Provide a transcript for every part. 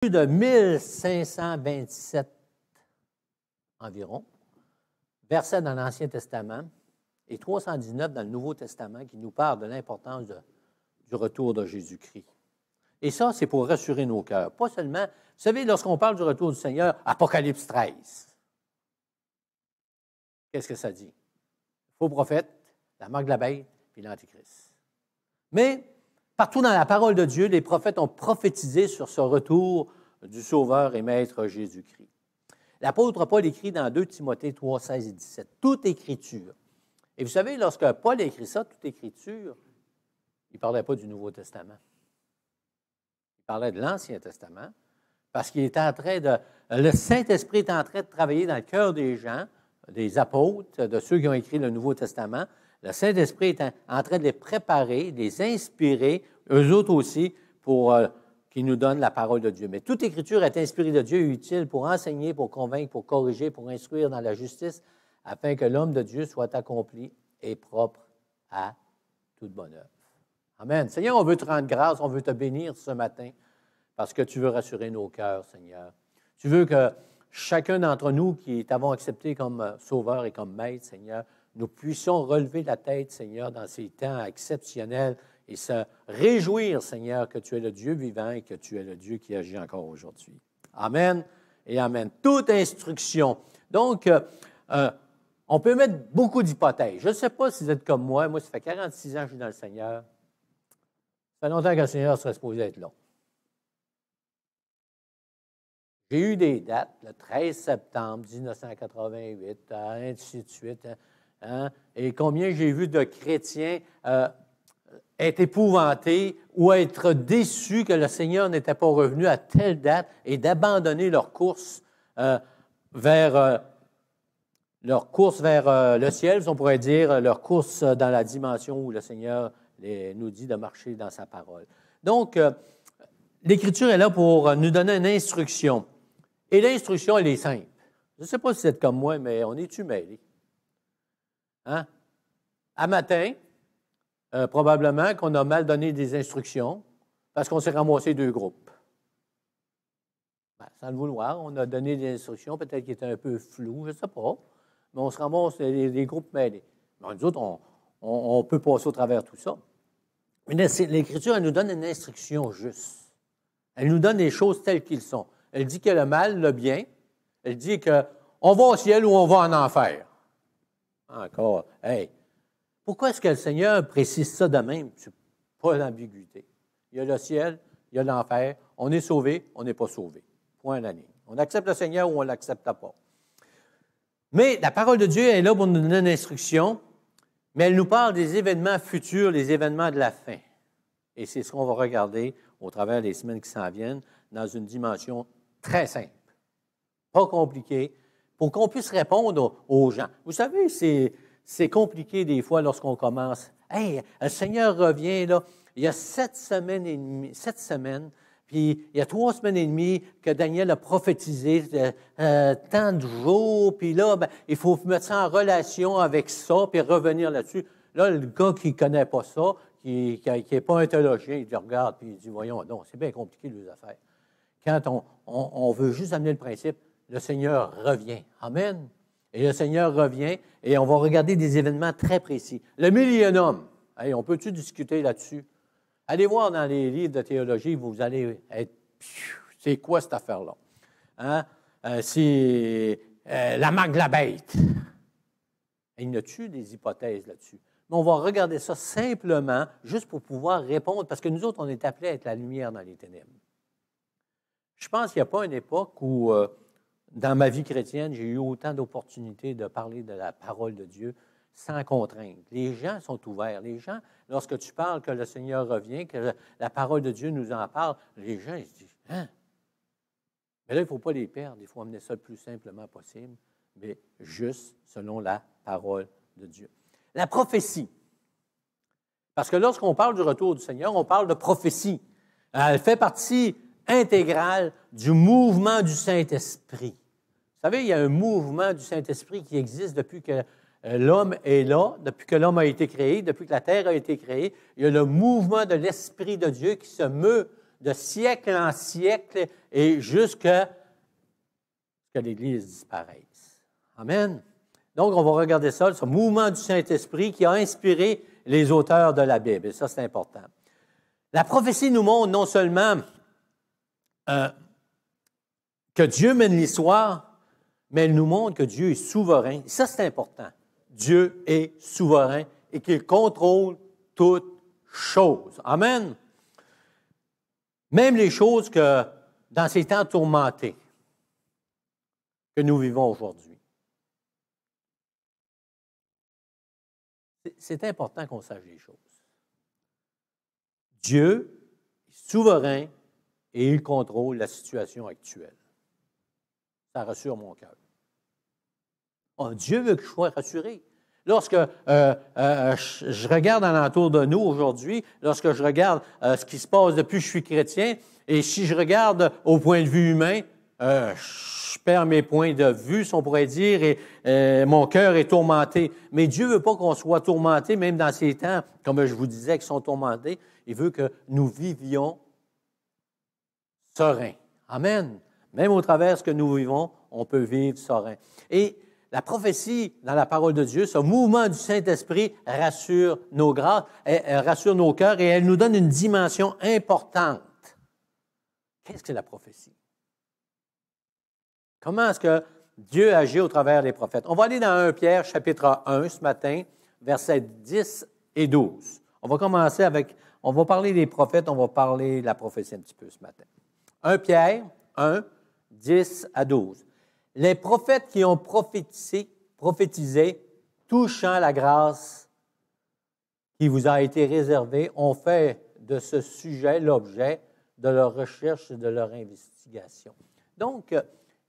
Plus de 1527 environ versets dans l'Ancien Testament et 319 dans le Nouveau Testament qui nous parlent de l'importance du retour de Jésus-Christ. Et ça, c'est pour rassurer nos cœurs. Pas seulement, vous savez, lorsqu'on parle du retour du Seigneur, Apocalypse 13. Qu'est-ce que ça dit? Faux prophète, la marque de la bête, puis l'Antichrist. Mais partout dans la parole de Dieu, les prophètes ont prophétisé sur ce retour du Sauveur et Maître Jésus-Christ. L'apôtre Paul écrit dans 2 Timothée 3, 16 et 17, « Toute écriture ». Et vous savez, lorsque Paul a écrit ça, « Toute écriture », il ne parlait pas du Nouveau Testament. Il parlait de l'Ancien Testament, parce qu'il était en train de... Le Saint-Esprit est en train de travailler dans le cœur des gens, des apôtres, de ceux qui ont écrit le Nouveau Testament. Le Saint-Esprit est en train de les préparer, de les inspirer, eux autres aussi, pour qu'ils nous donnent la parole de Dieu. Mais toute écriture est inspirée de Dieu et utile pour enseigner, pour convaincre, pour corriger, pour instruire dans la justice, afin que l'homme de Dieu soit accompli et propre à toute bonne œuvre. Amen. Seigneur, on veut te rendre grâce, on veut te bénir ce matin, parce que tu veux rassurer nos cœurs, Seigneur. Tu veux que chacun d'entre nous qui t'avons accepté comme sauveur et comme maître, Seigneur, nous puissions relever la tête, Seigneur, dans ces temps exceptionnels et se réjouir, Seigneur, que tu es le Dieu vivant et que tu es le Dieu qui agit encore aujourd'hui. Amen et amen. Toute instruction. Donc, on peut mettre beaucoup d'hypothèses. Je ne sais pas si vous êtes comme moi. Moi, ça fait 46 ans que je suis dans le Seigneur. Ça fait longtemps que le Seigneur serait supposé être là. J'ai eu des dates, le 13 septembre 1988, ainsi de suite. Hein, et combien j'ai vu de chrétiens être épouvantés ou être déçus que le Seigneur n'était pas revenu à telle date et d'abandonner leur course vers le ciel, on pourrait dire, leur course dans la dimension où le Seigneur nous dit de marcher dans sa parole. Donc, l'Écriture est là pour nous donner une instruction. Et l'instruction, elle est simple. Je ne sais pas si vous êtes comme moi, mais on est-tu mêlés? Hein? À matin, probablement qu'on a mal donné des instructions parce qu'on s'est ramassé deux groupes. Ben, sans le vouloir, on a donné des instructions, peut-être qui étaient un peu floues, je ne sais pas, mais on se ramasse des groupes mêlés. Mais nous autres, on peut passer au travers de tout ça. Mais l'Écriture, elle nous donne une instruction juste. Elle nous donne les choses telles qu'elles sont. Elle dit qu'il y a le mal, le bien. Elle dit qu'on va au ciel ou on va en enfer. Encore, hey, pourquoi est-ce que le Seigneur précise ça de même? C'est pas l'ambiguïté. Il y a le ciel, il y a l'enfer. On est sauvé, on n'est pas sauvé. Point à la ligne. On accepte le Seigneur ou on ne l'accepte pas. Mais la parole de Dieu est là pour nous donner une instruction, mais elle nous parle des événements futurs, les événements de la fin. Et c'est ce qu'on va regarder au travers des semaines qui s'en viennent, dans une dimension très simple, pas compliquée, pour qu'on puisse répondre aux gens. Vous savez, c'est compliqué des fois lorsqu'on commence. « Hey, le Seigneur revient, là. Il y a 7 semaines, puis il y a 3 semaines et demie que Daniel a prophétisé, tant de jours, puis là, ben, il faut mettre ça en relation avec ça, puis revenir là-dessus. » Là, le gars qui ne connaît pas ça, qui n'est pas un théologien, il regarde, puis il dit, voyons, non, c'est bien compliqué, les affaires. Quand on veut juste amener le principe, le Seigneur revient. Amen. Et le Seigneur revient, et on va regarder des événements très précis. Le millénium, hey, on peut-tu discuter là-dessus? Allez voir dans les livres de théologie, vous allez être, c'est quoi cette affaire-là? Hein? C'est la marque de la bête. Il y a-tu des hypothèses là-dessus? Mais on va regarder ça simplement, juste pour pouvoir répondre, parce que nous autres, on est appelés à être la lumière dans les ténèbres. Je pense qu'il n'y a pas une époque où, dans ma vie chrétienne, j'ai eu autant d'opportunités de parler de la parole de Dieu sans contrainte. Les gens sont ouverts. Les gens, lorsque tu parles que le Seigneur revient, que la parole de Dieu nous en parle, les gens, ils se disent, « Hein? » Mais là, il ne faut pas les perdre. Il faut amener ça le plus simplement possible, mais juste selon la parole de Dieu. La prophétie. Parce que lorsqu'on parle du retour du Seigneur, on parle de prophétie. Elle fait partie intégrale du mouvement du Saint-Esprit. Vous savez, il y a un mouvement du Saint-Esprit qui existe depuis que l'homme est là, depuis que l'homme a été créé, depuis que la terre a été créée. Il y a le mouvement de l'Esprit de Dieu qui se meut de siècle en siècle et jusqu'à ce que l'Église disparaisse. Amen. Donc, on va regarder ça, ce mouvement du Saint-Esprit qui a inspiré les auteurs de la Bible. Et ça, c'est important. La prophétie nous montre non seulement que Dieu mène l'histoire, mais elle nous montre que Dieu est souverain. Et ça, c'est important. Dieu est souverain et qu'il contrôle toutes choses. Amen. Même les choses que, dans ces temps tourmentés que nous vivons aujourd'hui. C'est important qu'on sache les choses. Dieu est souverain et il contrôle la situation actuelle. Ça rassure mon cœur. Oh, Dieu veut que je sois rassuré. Lorsque je regarde alentour de nous aujourd'hui, lorsque je regarde ce qui se passe depuis que je suis chrétien, et si je regarde au point de vue humain, je perds mes points de vue, si on pourrait dire, et mon cœur est tourmenté. Mais Dieu ne veut pas qu'on soit tourmenté, même dans ces temps, comme je vous disais, qui sont tourmentés. Il veut que nous vivions sereins. Amen. Même au travers de ce que nous vivons, on peut vivre serein. Et la prophétie dans la parole de Dieu, ce mouvement du Saint-Esprit rassure nos grâces, rassure nos cœurs et elle nous donne une dimension importante. Qu'est-ce que la prophétie? Comment est-ce que Dieu agit au travers des prophètes? On va aller dans 1 Pierre, chapitre 1, ce matin, versets 10 et 12. On va commencer avec, on va parler des prophètes, on va parler de la prophétie un petit peu ce matin. 1 Pierre 1, 10 à 12. Les prophètes qui ont prophétisé touchant la grâce qui vous a été réservée ont fait de ce sujet l'objet de leur recherche et de leur investigation. Donc,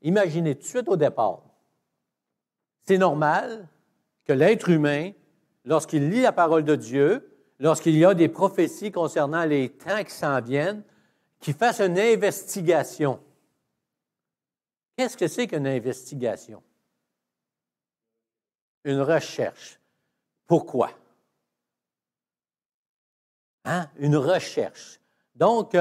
imaginez tout de suite au départ, c'est normal que l'être humain, lorsqu'il lit la parole de Dieu, lorsqu'il y a des prophéties concernant les temps qui s'en viennent, qu'il fasse une investigation. Qu'est-ce que c'est qu'une investigation? Une recherche. Pourquoi? Une recherche. Donc,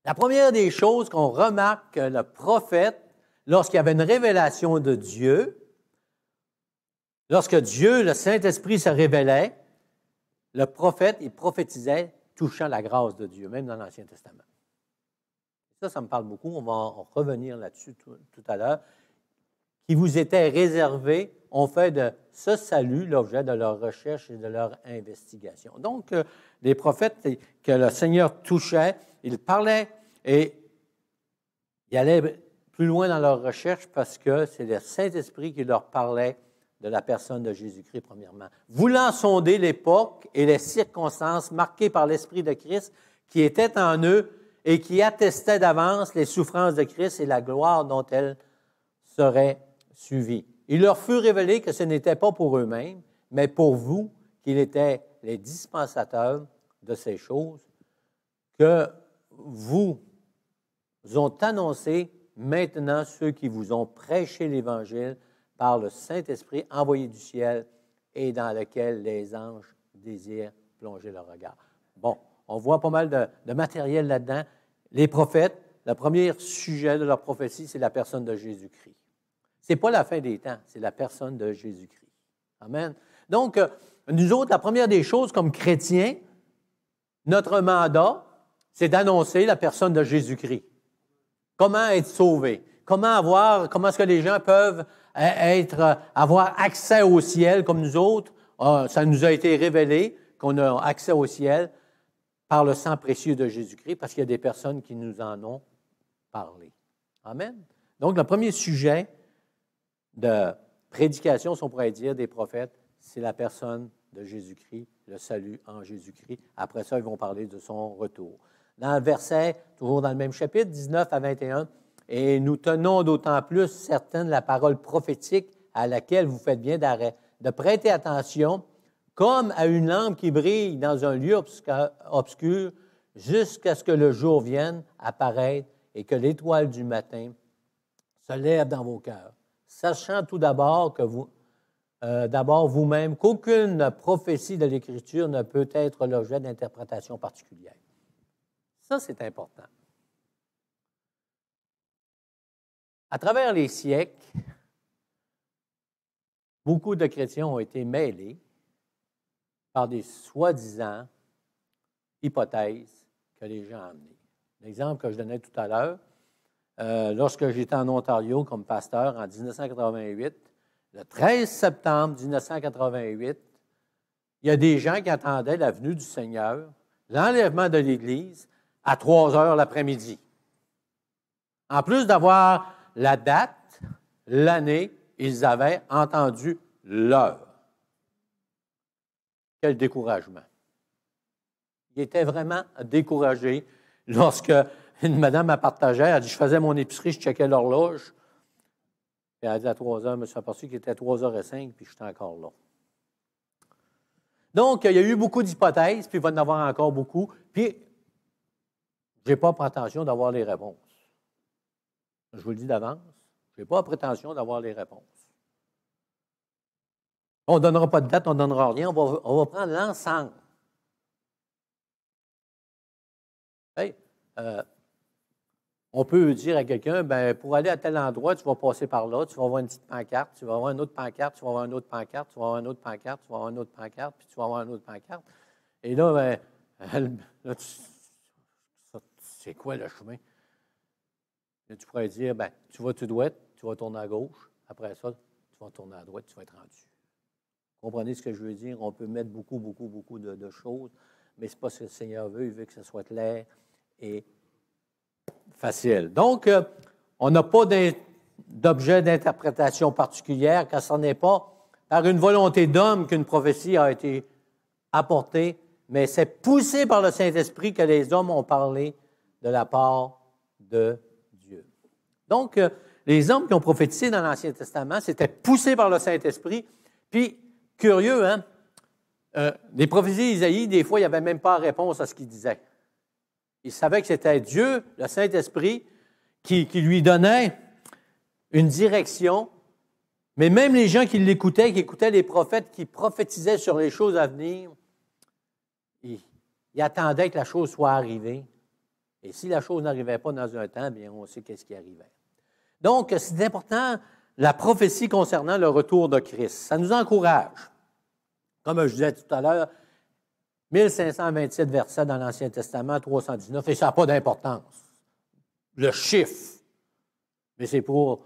la première des choses qu'on remarque que le prophète, lorsqu'il y avait une révélation de Dieu, lorsque Dieu, le Saint-Esprit, se révélait, le prophète, il prophétisait touchant la grâce de Dieu, même dans l'Ancien Testament. Ça me parle beaucoup. On va en revenir là-dessus tout à l'heure. Qui vous était réservé, ont fait de ce salut l'objet de leur recherche et de leur investigation. Donc, les prophètes que le Seigneur touchait, ils parlaient et ils allaient plus loin dans leur recherche parce que c'est le Saint-Esprit qui leur parlait de la personne de Jésus-Christ, premièrement. Voulant sonder l'époque et les circonstances marquées par l'Esprit de Christ qui était en eux, et qui attestait d'avance les souffrances de Christ et la gloire dont elles seraient suivies. Il leur fut révélé que ce n'était pas pour eux-mêmes, mais pour vous, qu'ils étaient les dispensateurs de ces choses, que vous ont annoncé maintenant ceux qui vous ont prêché l'Évangile par le Saint-Esprit envoyé du ciel et dans lequel les anges désirent plonger leur regard. Bon. On voit pas mal de matériel là-dedans. Les prophètes, le premier sujet de leur prophétie, c'est la personne de Jésus-Christ. Ce n'est pas la fin des temps, c'est la personne de Jésus-Christ. Amen. Donc, nous autres, la première des choses comme chrétiens, notre mandat, c'est d'annoncer la personne de Jésus-Christ. Comment être sauvé? Comment est-ce que les gens peuvent avoir accès au ciel comme nous autres? Ça nous a été révélé qu'on a accès au ciel par le sang précieux de Jésus-Christ, parce qu'il y a des personnes qui nous en ont parlé. Amen. Donc, le premier sujet de prédication, si on pourrait dire, des prophètes, c'est la personne de Jésus-Christ, le salut en Jésus-Christ. Après ça, ils vont parler de son retour. Dans le verset, toujours dans le même chapitre, 19 à 21, « Et nous tenons d'autant plus certaine la parole prophétique à laquelle vous faites bien de prêter attention, comme à une lampe qui brille dans un lieu obscur jusqu'à ce que le jour vienne apparaître et que l'étoile du matin se lève dans vos cœurs, sachant tout d'abord que d'abord vous-même qu'aucune prophétie de l'Écriture ne peut être l'objet d'interprétation particulière. Ça, c'est important. À travers les siècles, beaucoup de chrétiens ont été mêlés par des soi-disant hypothèses que les gens ont amenées. L'exemple que je donnais tout à l'heure, lorsque j'étais en Ontario comme pasteur en 1988, le 13 septembre 1988, il y a des gens qui attendaient la venue du Seigneur, l'enlèvement de l'Église, à 3 heures l'après-midi. En plus d'avoir la date, l'année, ils avaient entendu l'heure. Quel découragement. Ils étaient vraiment découragés lorsque une madame a partagé, elle a dit, je faisais mon épicerie, je checkais l'horloge. Puis elle a dit à 3 heures, je me suis aperçu qu'il était 3h05, puis j'étais encore là. Donc, il y a eu beaucoup d'hypothèses, puis il va y en avoir encore beaucoup. Puis, je n'ai pas prétention d'avoir les réponses. Je vous le dis d'avance, je n'ai pas prétention d'avoir les réponses. On ne donnera pas de date, on ne donnera rien, on va prendre l'ensemble. Hey, on peut dire à quelqu'un, ben, pour aller à tel endroit, tu vas passer par là, tu vas avoir une petite pancarte, tu vas avoir une autre pancarte, tu vas avoir une autre pancarte, tu vas avoir une autre pancarte, tu vas avoir une autre pancarte, puis tu vas avoir une autre pancarte. Et là, ben, là c'est quoi le chemin? Là, tu pourrais dire, ben, tu vas tout droit, tu vas tourner à gauche. Après ça, tu vas tourner à droite, tu vas être rendu. Vous comprenez ce que je veux dire? On peut mettre beaucoup de choses, mais ce n'est pas ce que le Seigneur veut. Il veut que ce soit clair et facile. Donc, on n'a pas d'objet d'interprétation particulière, car ce n'est pas par une volonté d'homme qu'une prophétie a été apportée, mais c'est poussé par le Saint-Esprit que les hommes ont parlé de la part de Dieu. Donc, les hommes qui ont prophétisé dans l'Ancien Testament, c'était poussé par le Saint-Esprit. Puis, curieux, hein? Les prophéties d'Isaïe, des fois, il n'y avait même pas réponse à ce qu'il disait. Il savait que c'était Dieu, le Saint-Esprit, qui lui donnait une direction, mais même les gens qui l'écoutaient, qui écoutaient les prophètes, qui prophétisaient sur les choses à venir, ils attendaient que la chose soit arrivée. Et si la chose n'arrivait pas dans un temps, bien, on sait qu'est-ce qui arrivait. Donc, c'est important, la prophétie concernant le retour de Christ. Ça nous encourage. Comme je disais tout à l'heure, 1527 versets dans l'Ancien Testament, 319, et ça n'a pas d'importance. Le chiffre. Mais c'est pour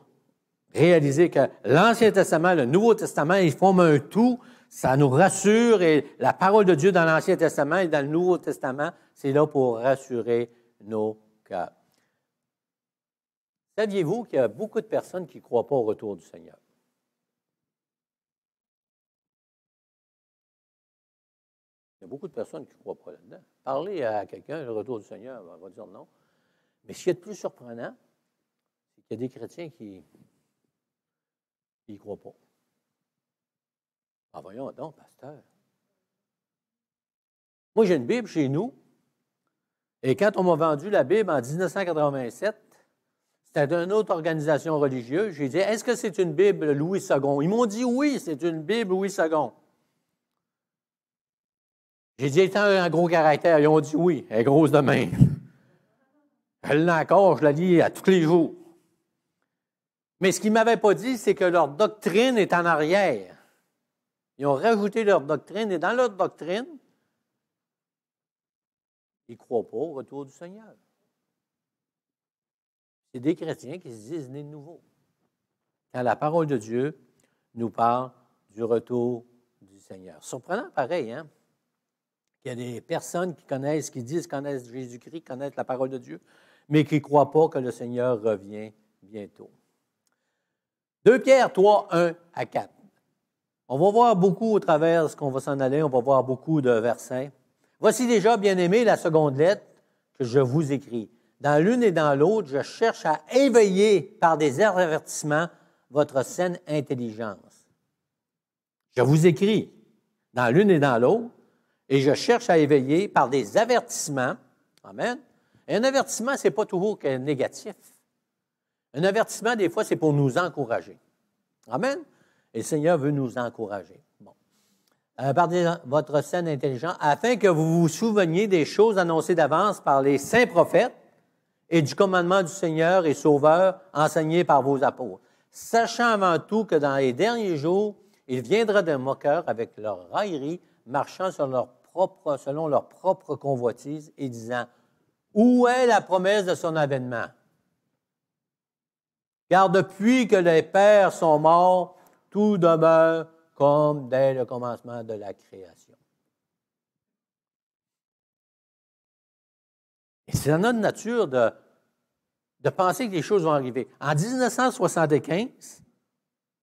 réaliser que l'Ancien Testament, le Nouveau Testament, ils forment un tout. Ça nous rassure et la parole de Dieu dans l'Ancien Testament et dans le Nouveau Testament, c'est là pour rassurer nos cœurs. Saviez-vous qu'il y a beaucoup de personnes qui ne croient pas au retour du Seigneur? Il y a beaucoup de personnes qui ne croient pas là-dedans. Parlez à quelqu'un, le retour du Seigneur, on va dire non. Mais ce qui est le plus surprenant, c'est qu'il y a des chrétiens qui n'y croient pas. Ah, voyons donc, pasteur. Moi, j'ai une Bible chez nous, et quand on m'a vendu la Bible en 1987, c'était d'une autre organisation religieuse, j'ai dit, est-ce que c'est une Bible Louis II? Ils m'ont dit oui, c'est une Bible Louis II. J'ai dit, étant un gros caractère, ils ont dit oui, elle est grosse de même. Elle l'a encore, je la lis à tous les jours. Mais ce qu'ils ne m'avaient pas dit, c'est que leur doctrine est en arrière. Ils ont rajouté leur doctrine, et dans leur doctrine, ils ne croient pas au retour du Seigneur. C'est des chrétiens qui se disent nés de nouveau. Quand la parole de Dieu nous parle du retour du Seigneur. Surprenant pareil, hein? Il y a des personnes qui disent connaissent Jésus-Christ, connaissent la parole de Dieu, mais qui ne croient pas que le Seigneur revient bientôt. 2 Pierre 3, 1 à 4. On va voir beaucoup au travers de ce qu'on va s'en aller, on va voir beaucoup de versets. Voici déjà, bien-aimés, la seconde lettre que je vous écris. Dans l'une et dans l'autre, je cherche à éveiller par des avertissements votre saine intelligence. Je vous écris dans l'une et dans l'autre, et je cherche à éveiller par des avertissements. Amen. Et un avertissement, ce n'est pas toujours négatif. Un avertissement, des fois, c'est pour nous encourager. Amen. Et le Seigneur veut nous encourager. Bon. votre scène intelligente, afin que vous vous souveniez des choses annoncées d'avance par les saints prophètes et du commandement du Seigneur et Sauveur enseigné par vos apôtres, sachant avant tout que dans les derniers jours, il viendra des moqueurs avec leur raillerie, marchant selon leur propre convoitise et disant, « Où est la promesse de son avènement? Car depuis que les pères sont morts, tout demeure comme dès le commencement de la création. » Et c'est dans notre nature de penser que les choses vont arriver. En 1975,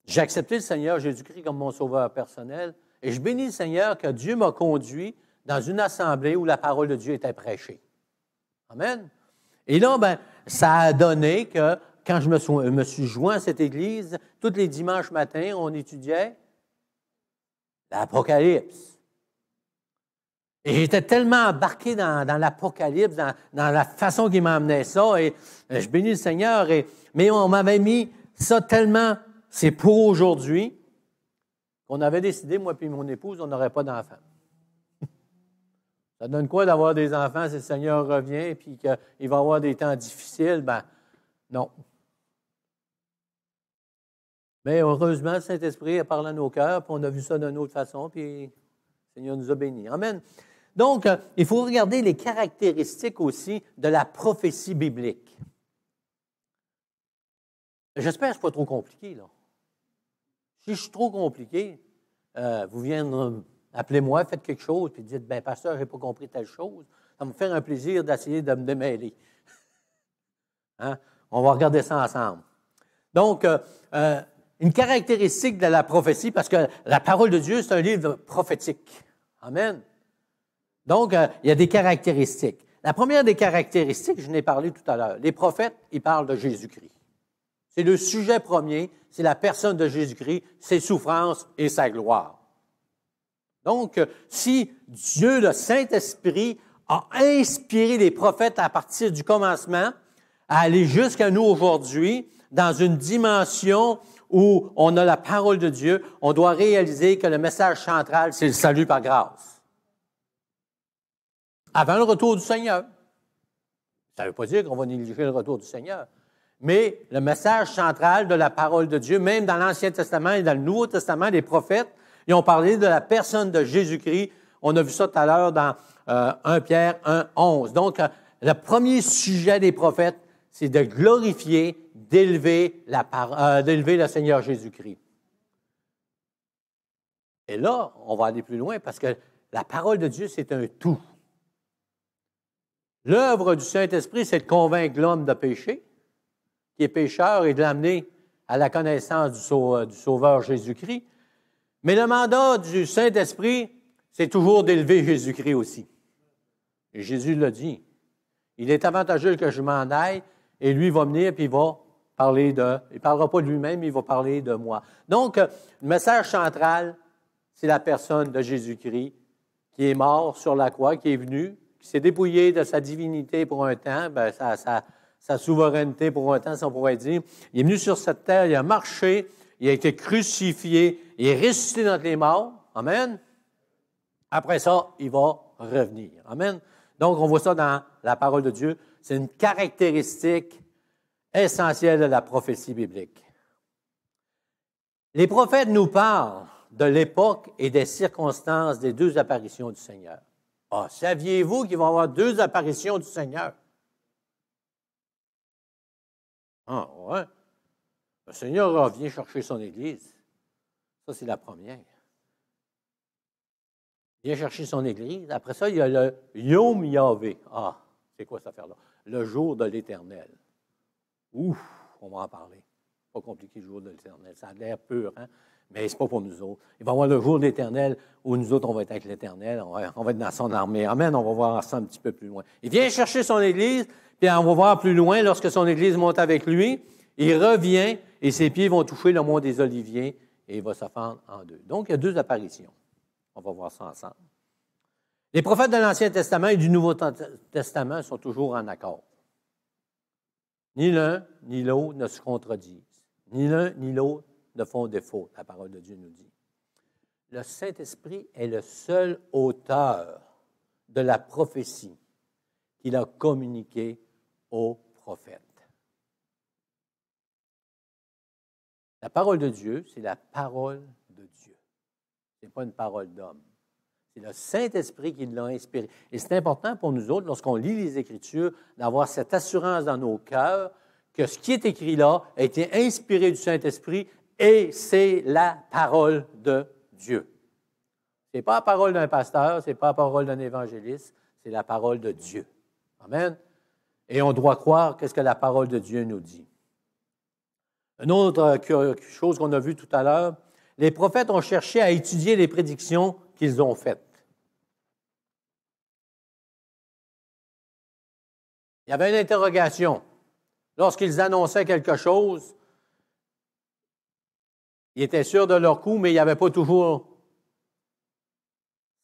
j'ai accepté le Seigneur Jésus-Christ comme mon sauveur personnel et je bénis le Seigneur que Dieu m'a conduit dans une assemblée où la parole de Dieu était prêchée. Amen. Et là, ça a donné que quand je me suis joint à cette église, tous les dimanches matins, on étudiait l'Apocalypse. Et j'étais tellement embarqué dans l'Apocalypse, dans la façon qu'il m'emmenait ça, et je bénis le Seigneur, mais on m'avait mis ça tellement, c'est pour aujourd'hui, qu'on avait décidé, moi et mon épouse, on n'aurait pas d'enfants. Ça donne quoi d'avoir des enfants si le Seigneur revient et qu'il va y avoir des temps difficiles? Non. Mais heureusement, le Saint-Esprit a parlé à nos cœurs, puis on a vu ça d'une autre façon, puis le Seigneur nous a bénis. Amen. Donc, il faut regarder les caractéristiques aussi de la prophétie biblique. J'espère que ce n'est pas trop compliqué, là. Si je suis trop compliqué, vous viendrez, appelez-moi, faites quelque chose, puis dites, pasteur, je n'ai pas compris telle chose. Ça va me faire un plaisir d'essayer de me démêler. Hein? On va regarder ça ensemble. Donc, une caractéristique de la prophétie, parce que la parole de Dieu, c'est un livre prophétique. Amen. Donc, il y a des caractéristiques. La première des caractéristiques, je n'ai parlé tout à l'heure, les prophètes, ils parlent de Jésus-Christ. C'est le sujet premier, c'est la personne de Jésus-Christ, ses souffrances et sa gloire. Donc, si Dieu, le Saint-Esprit, a inspiré les prophètes à partir du commencement, à aller jusqu'à nous aujourd'hui, dans une dimension où on a la parole de Dieu, on doit réaliser que le message central, c'est le salut par grâce. Avant le retour du Seigneur. Ça ne veut pas dire qu'on va négliger le retour du Seigneur. Mais le message central de la parole de Dieu, même dans l'Ancien Testament et dans le Nouveau Testament, les prophètes, ils ont parlé de la personne de Jésus-Christ. On a vu ça tout à l'heure dans 1 Pierre 1:11. Donc, le premier sujet des prophètes, c'est de glorifier, d'élever le Seigneur Jésus-Christ. Et là, on va aller plus loin parce que la parole de Dieu, c'est un tout. L'œuvre du Saint-Esprit, c'est de convaincre l'homme de péché, qui est pécheur, et de l'amener à la connaissance du Sauveur Jésus-Christ. Mais le mandat du Saint-Esprit, c'est toujours d'élever Jésus-Christ aussi. Et Jésus l'a dit. Il est avantageux que je m'en aille, et lui va venir, puis il va parler il ne parlera pas de lui-même, il va parler de moi. Donc, le message central, c'est la personne de Jésus-Christ, qui est mort sur la croix, qui est venu, qui s'est dépouillé de sa divinité pour un temps, sa souveraineté pour un temps, si on pourrait dire. Il est venu sur cette terre, il a marché, il a été crucifié, il est ressuscité d'entre les morts. Amen. Après ça, il va revenir. Amen. Donc, on voit ça dans la parole de Dieu. C'est une caractéristique essentielle de la prophétie biblique. Les prophètes nous parlent de l'époque et des circonstances des deux apparitions du Seigneur. Ah, saviez-vous qu'il va y avoir deux apparitions du Seigneur? Ah, ouais. Le Seigneur revient chercher son Église. Ça, c'est la première. Il vient chercher son Église. Après ça, il y a le Yom Yahvé. Ah, c'est quoi cette affaire-là? Le jour de l'Éternel. Ouf, on va en parler. Pas compliqué, le jour de l'Éternel. Ça a l'air pur, hein? Mais ce n'est pas pour nous autres. Il va y avoir le jour de l'Éternel où nous autres, on va être avec l'Éternel. On va être dans son armée. Amen, on va voir ça un petit peu plus loin. Il vient chercher son Église, puis on va voir plus loin, lorsque son Église monte avec lui, il revient et ses pieds vont toucher le mont des Oliviers et il va se fendre en deux. Donc, il y a deux apparitions. On va voir ça ensemble. Les prophètes de l'Ancien Testament et du Nouveau Testament sont toujours en accord. Ni l'un ni l'autre ne se contredisent. Ni l'un ni l'autre ne font défaut, la parole de Dieu nous dit. le Saint-Esprit est le seul auteur de la prophétie qu'il a communiquée aux prophètes. La parole de Dieu, c'est la parole de Dieu. Ce n'est pas une parole d'homme. C'est le Saint-Esprit qui l'a inspiré. Et c'est important pour nous autres, lorsqu'on lit les Écritures, d'avoir cette assurance dans nos cœurs que ce qui est écrit là a été inspiré du Saint-Esprit et c'est la parole de Dieu. Ce n'est pas la parole d'un pasteur, ce n'est pas la parole d'un évangéliste, c'est la parole de Dieu. Amen. Et on doit croire qu'est-ce que la parole de Dieu nous dit. Une autre chose qu'on a vue tout à l'heure, les prophètes ont cherché à étudier les prédictions qu'ils ont faites. Il y avait une interrogation. Lorsqu'ils annonçaient quelque chose, ils étaient sûrs de leur coup, mais ils n'avaient pas toujours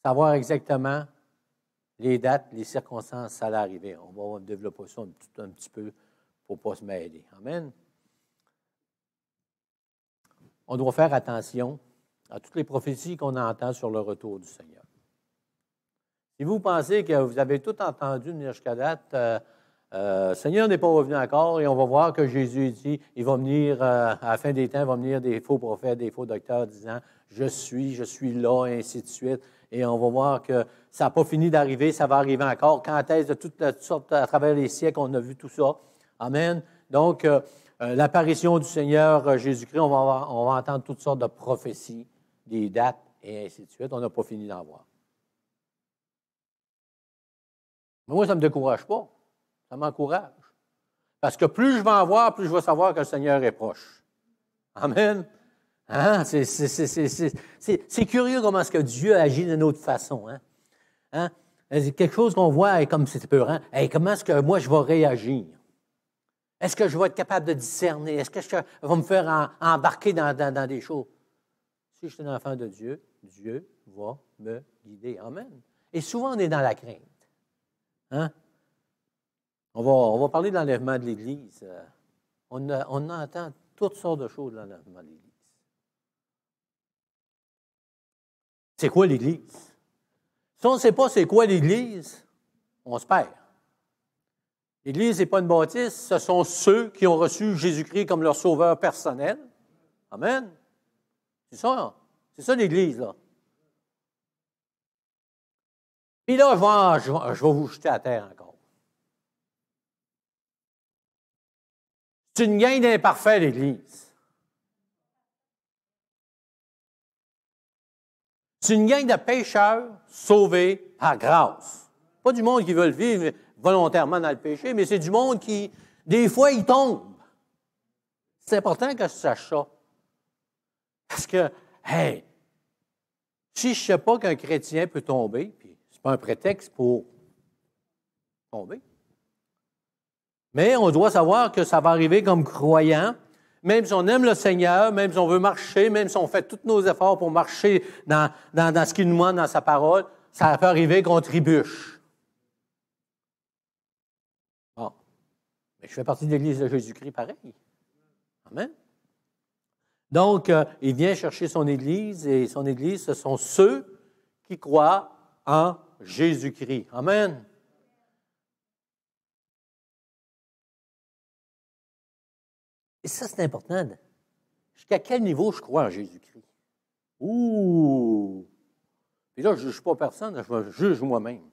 savoir exactement les dates, les circonstances, ça allait arriver. On va développer ça un petit peu pour ne pas se mêler. Amen. On doit faire attention à toutes les prophéties qu'on entend sur le retour du Seigneur. Si vous pensez que vous avez tout entendu venir jusqu'à date, le Seigneur n'est pas revenu encore et on va voir que Jésus dit, il va venir, à la fin des temps, il va venir des faux prophètes, des faux docteurs disant, je suis là, et ainsi de suite. Et on va voir que ça n'a pas fini d'arriver, ça va arriver encore. Quand est-ce de toutes sortes, à travers les siècles, on a vu tout ça. Amen. Donc, l'apparition du Seigneur Jésus-Christ, on va entendre toutes sortes de prophéties, des dates, et ainsi de suite. On n'a pas fini d'en voir. Mais moi, ça ne me décourage pas. Ça m'encourage. Parce que plus je vais en voir, plus je vais savoir que le Seigneur est proche. Amen. Hein? C'est curieux comment est-ce que Dieu agit d'une autre façon. Hein? C'est quelque chose qu'on voit comme c'est peurant. Hey, comment est-ce que moi je vais réagir? Est-ce que je vais être capable de discerner? Est-ce que je vais me faire embarquer dans des choses? Si je suis un enfant de Dieu, Dieu va me guider. Amen. Et souvent, on est dans la crainte. Hein? On va parler de l'enlèvement de l'Église. On entend toutes sortes de choses de l'enlèvement de l'Église. C'est quoi l'Église? Si on ne sait pas c'est quoi l'Église, on se perd. L'Église n'est pas une bâtisse, ce sont ceux qui ont reçu Jésus-Christ comme leur sauveur personnel. Amen. C'est ça l'Église, là. Puis là, je vais vous jeter à terre encore. C'est une gang d'imparfaits, l'Église. C'est une gang de pécheurs sauvés par grâce. Pas du monde qui veut vivre volontairement dans le péché, mais c'est du monde qui, des fois, il tombe. C'est important que je sache ça. Parce que, hey, si je ne sais pas qu'un chrétien peut tomber, puis ce n'est pas un prétexte pour tomber, mais on doit savoir que ça va arriver comme croyant, même si on aime le Seigneur, même si on veut marcher, même si on fait tous nos efforts pour marcher dans ce qu'il nous demande dans sa parole, ça peut arriver qu'on trébuche. Bon. Mais je fais partie de l'Église de Jésus-Christ pareil. Amen. Donc, il vient chercher son Église, et son Église, ce sont ceux qui croient en Jésus-Christ. Amen. Et ça, c'est important. Jusqu'à quel niveau je crois en Jésus-Christ? Ouh! Puis là, je ne juge pas personne, je me juge moi-même.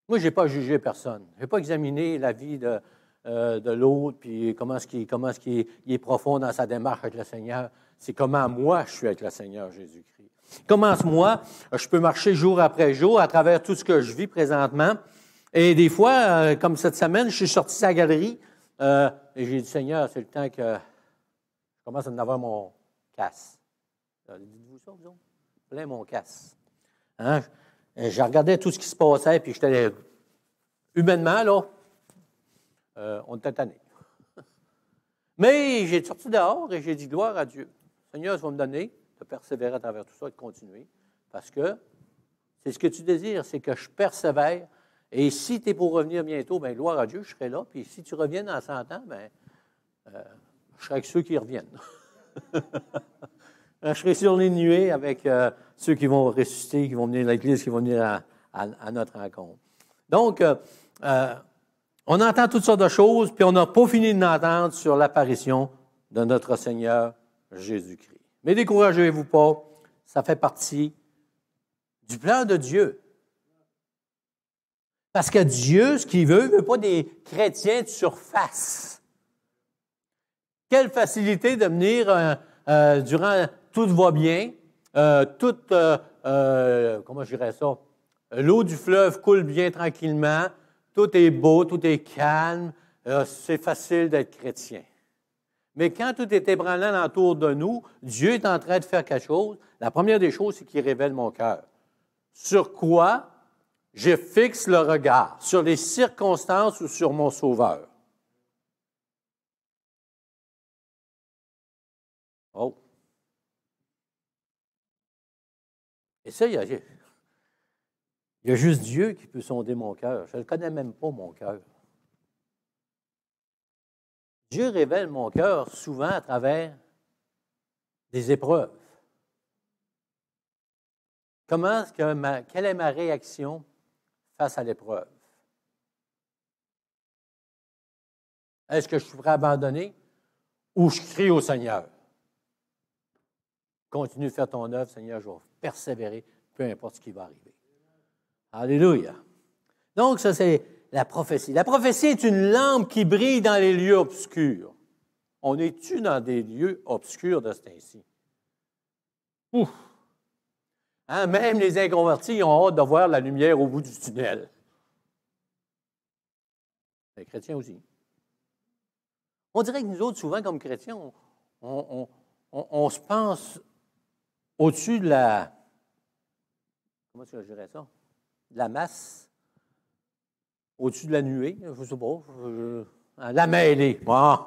Moi, je n'ai pas jugé personne. Je n'ai pas examiné la vie de l'autre, puis comment est-ce qu'il est profond dans sa démarche avec le Seigneur. C'est comment moi, je suis avec le Seigneur Jésus-Christ. Comment moi, je peux marcher jour après jour à travers tout ce que je vis présentement. Et des fois, comme cette semaine, je suis sorti de la galerie, et j'ai dit, Seigneur, c'est le temps que je commence à en avoir mon casse. Dites-vous ça, vous autres? Plein mon casse. Hein? Je regardais tout ce qui se passait, puis j'étais humainement, là, on était tannés. Mais j'ai sorti dehors et j'ai dit, gloire à Dieu. Seigneur, tu vas me donner de persévérer à travers tout ça et de continuer, parce que c'est ce que tu désires, c'est que je persévère. Et si tu es pour revenir bientôt, bien, gloire à Dieu, je serai là. Puis si tu reviens dans 100 ans, bien, je serai avec ceux qui reviennent. Je serai sur les nuées avec ceux qui vont ressusciter, qui vont venir à l'Église, qui vont venir à notre rencontre. Donc, on entend toutes sortes de choses, puis on n'a pas fini d'entendre sur l'apparition de notre Seigneur Jésus-Christ. Mais découragez-vous pas, ça fait partie du plan de Dieu. Parce que Dieu, ce qu'il veut pas des chrétiens de surface. Quelle facilité de venir durant tout va bien, comment je dirais ça? L'eau du fleuve coule bien tranquillement, tout est beau, tout est calme, c'est facile d'être chrétien. Mais quand tout est ébranlant autour de nous, Dieu est en train de faire quelque chose. La première des choses, c'est qu'il révèle mon cœur. Sur quoi je fixe le regard? Sur les circonstances ou sur mon Sauveur? Oh! Et ça, il y a juste Dieu qui peut sonder mon cœur. Je ne connais même pas, mon cœur. Dieu révèle mon cœur souvent à travers des épreuves. Quelle est ma réaction face à l'épreuve? Est-ce que je suis prêt à abandonner ou je crie au Seigneur? Continue de faire ton œuvre, Seigneur, je vais persévérer, peu importe ce qui va arriver. Alléluia. Donc, ça, c'est la prophétie. La prophétie est une lampe qui brille dans les lieux obscurs. On est-tu dans des lieux obscurs de ce temps-ci? Ouf! Hein, même les inconvertis ont hâte de voir la lumière au bout du tunnel. Les chrétiens aussi. On dirait que nous autres, souvent, comme chrétiens, on se pense au-dessus de la... Comment est-ce que je dirais ça? De la masse. Au-dessus de la nuée, je ne sais pas. La mêlée. Bon.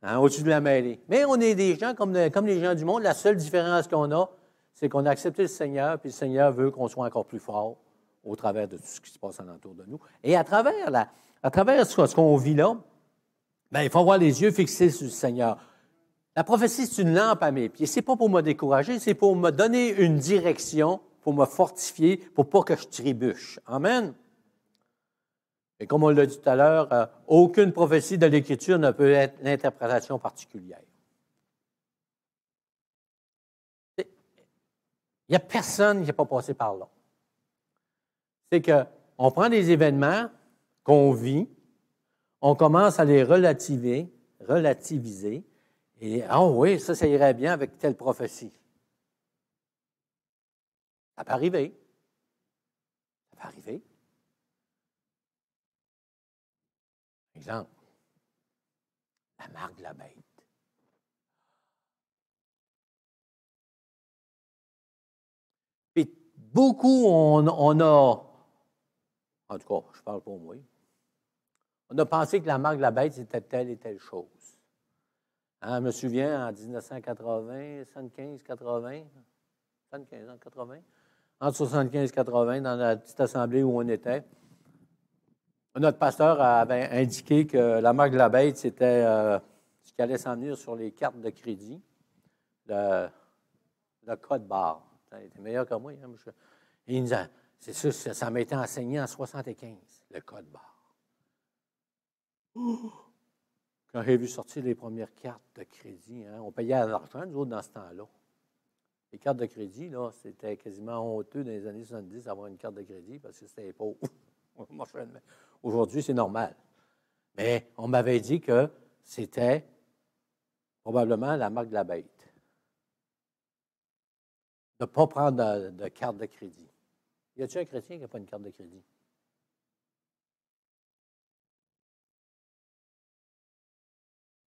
Hein, au-dessus de la mêlée. Mais on est des gens comme les gens du monde. La seule différence qu'on a, c'est qu'on a accepté le Seigneur, puis le Seigneur veut qu'on soit encore plus fort au travers de tout ce qui se passe alentour de nous. Et à travers ce qu'on vit là, bien, il faut avoir les yeux fixés sur le Seigneur. La prophétie, c'est une lampe à mes pieds. Ce n'est pas pour me décourager, c'est pour me donner une direction, pour me fortifier, pour pas que je trébuche. Amen. Et comme on l'a dit tout à l'heure, aucune prophétie de l'Écriture ne peut être l'interprétation particulière. Il n'y a personne qui n'est pas passé par là. C'est qu'on prend des événements qu'on vit, on commence à les relativiser, et « Ah oui, ça irait bien avec telle prophétie. » Ça peut arriver. Ça peut arriver. Exemple, la marque de la bête. Puis beaucoup, on a, en tout cas, je ne parle pas moi, on a pensé que la marque de la bête, c'était telle et telle chose. Hein, je me souviens, en 1980, 75-80, 75 ans, 80, entre 75 et 80, dans la petite assemblée où on était, notre pasteur avait indiqué que la marque de la bête, c'était ce qui allait s'en venir sur les cartes de crédit, le code barre. Ça était meilleur que moi. Hein, et il nous a, c'est sûr, ça m'a été enseigné en 75, le code barre. Quand j'ai vu sortir les premières cartes de crédit, hein, on payait à l'argent, nous autres, dans ce temps-là. Les cartes de crédit, là, c'était quasiment honteux dans les années 70 d'avoir une carte de crédit parce que c'était pauvre. Aujourd'hui, c'est normal. Mais on m'avait dit que c'était probablement la marque de la bête. De ne pas prendre de carte de crédit. Y a-t-il un chrétien qui n'a pas une carte de crédit?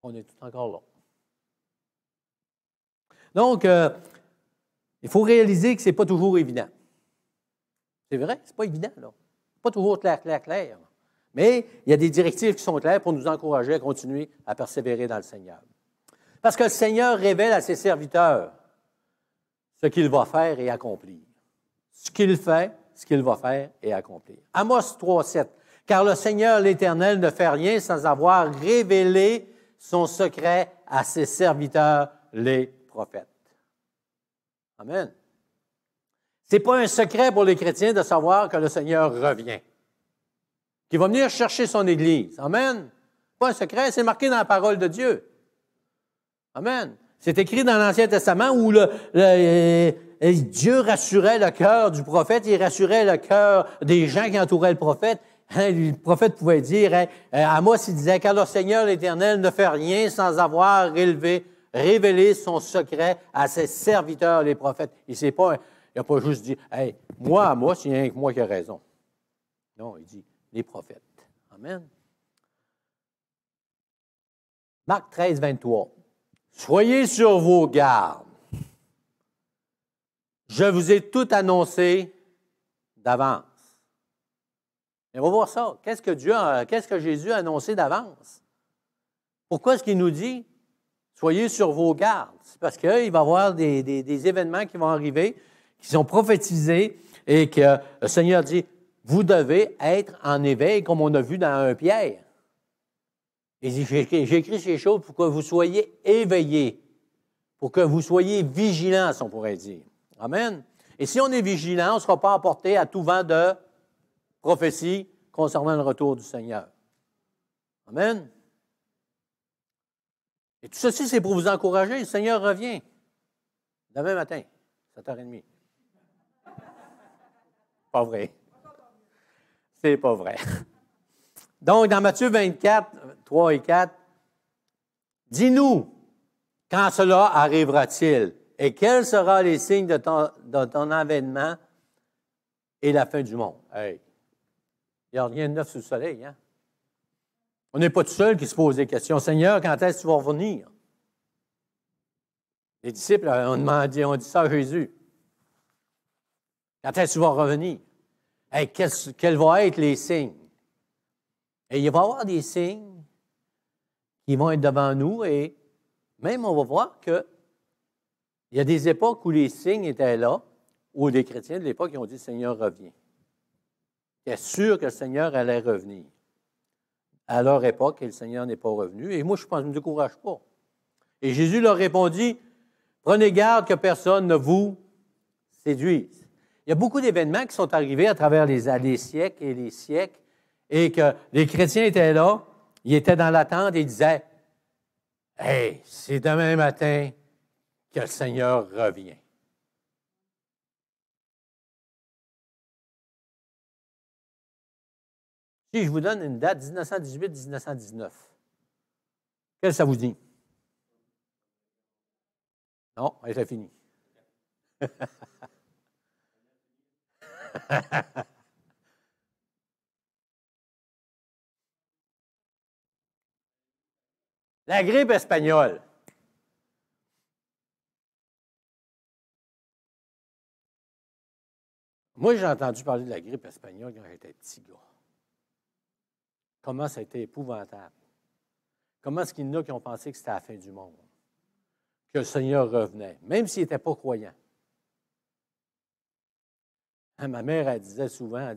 On est tout encore là. Donc, il faut réaliser que ce n'est pas toujours évident. C'est vrai, ce n'est pas évident, là. Pas toujours clair. Mais il y a des directives qui sont claires pour nous encourager à continuer à persévérer dans le Seigneur. Parce que le Seigneur révèle à ses serviteurs ce qu'il va faire et accomplir. Ce qu'il fait, ce qu'il va faire et accomplir. Amos 3,7. Car le Seigneur l'Éternel ne fait rien sans avoir révélé son secret à ses serviteurs, les prophètes. Amen. Ce n'est pas un secret pour les chrétiens de savoir que le Seigneur revient, qu'il va venir chercher son Église. Amen. Pas un secret, c'est marqué dans la parole de Dieu. Amen. C'est écrit dans l'Ancien Testament où Dieu rassurait le cœur du prophète, il rassurait le cœur des gens qui entouraient le prophète. Le prophète pouvait dire, Amos, il disait, « Car le Seigneur l'Éternel ne fait rien sans avoir révélé son secret à ses serviteurs, les prophètes. » Il n'a pas juste dit, « Hey, moi, Amos, il n'y a rien que moi qui ai raison. » Non, il dit, « Les prophètes. » Amen. Marc 13, 23. « Soyez sur vos gardes. Je vous ai tout annoncé d'avance. » Et on va voir ça. Qu'est-ce que Jésus a annoncé d'avance? Pourquoi est-ce qu'il nous dit « Soyez sur vos gardes » ? C'est parce qu'il va y avoir des événements qui vont arriver, qui sont prophétisés, et que le Seigneur dit « Vous devez être en éveil, comme on a vu dans 1 Pierre. » Il dit « J'ai écrit ces choses pour que vous soyez éveillés, pour que vous soyez vigilants, si on pourrait dire. » Amen. Et si on est vigilant, on ne sera pas emporté à tout vent de prophétie concernant le retour du Seigneur. Amen. Et tout ceci, c'est pour vous encourager. Le Seigneur revient demain matin, 7h30. Pas vrai. C'est pas vrai. Donc, dans Matthieu 24, 3 et 4, « Dis-nous, quand cela arrivera-t-il? Et quels seront les signes de ton avènement et la fin du monde? » Hey, il n'y a rien de neuf sous le soleil, hein? On n'est pas tout seul qui se pose des questions. « Seigneur, quand est-ce que tu vas revenir? » Les disciples ont dit ça à Jésus. « Quand est-ce que tu vas revenir? » Hey, quels vont être les signes? Et il va y avoir des signes qui vont être devant nous et même on va voir qu'il y a des époques où les signes étaient là, où les chrétiens de l'époque ont dit « Le Seigneur revient ». Ils étaient sûrs que le Seigneur allait revenir. À leur époque, et le Seigneur n'est pas revenu. Et moi, je ne me décourage pas. Et Jésus leur répondit « Prenez garde que personne ne vous séduise. » Il y a beaucoup d'événements qui sont arrivés à travers les siècles et les siècles, et que les chrétiens étaient là, ils étaient dans l'attente et ils disaient « Hey, c'est demain matin que le Seigneur revient. » Si je vous donne une date, 1918-1919, qu'est-ce que ça vous dit? Non, elle était finie. La grippe espagnole. Moi, j'ai entendu parler de la grippe espagnole quand j'étais petit gars. Comment ça a été épouvantable. Comment est-ce qu'il y en a qui ont pensé que c'était la fin du monde? Que le Seigneur revenait, même s'il n'était pas croyant. Ma mère, elle disait souvent,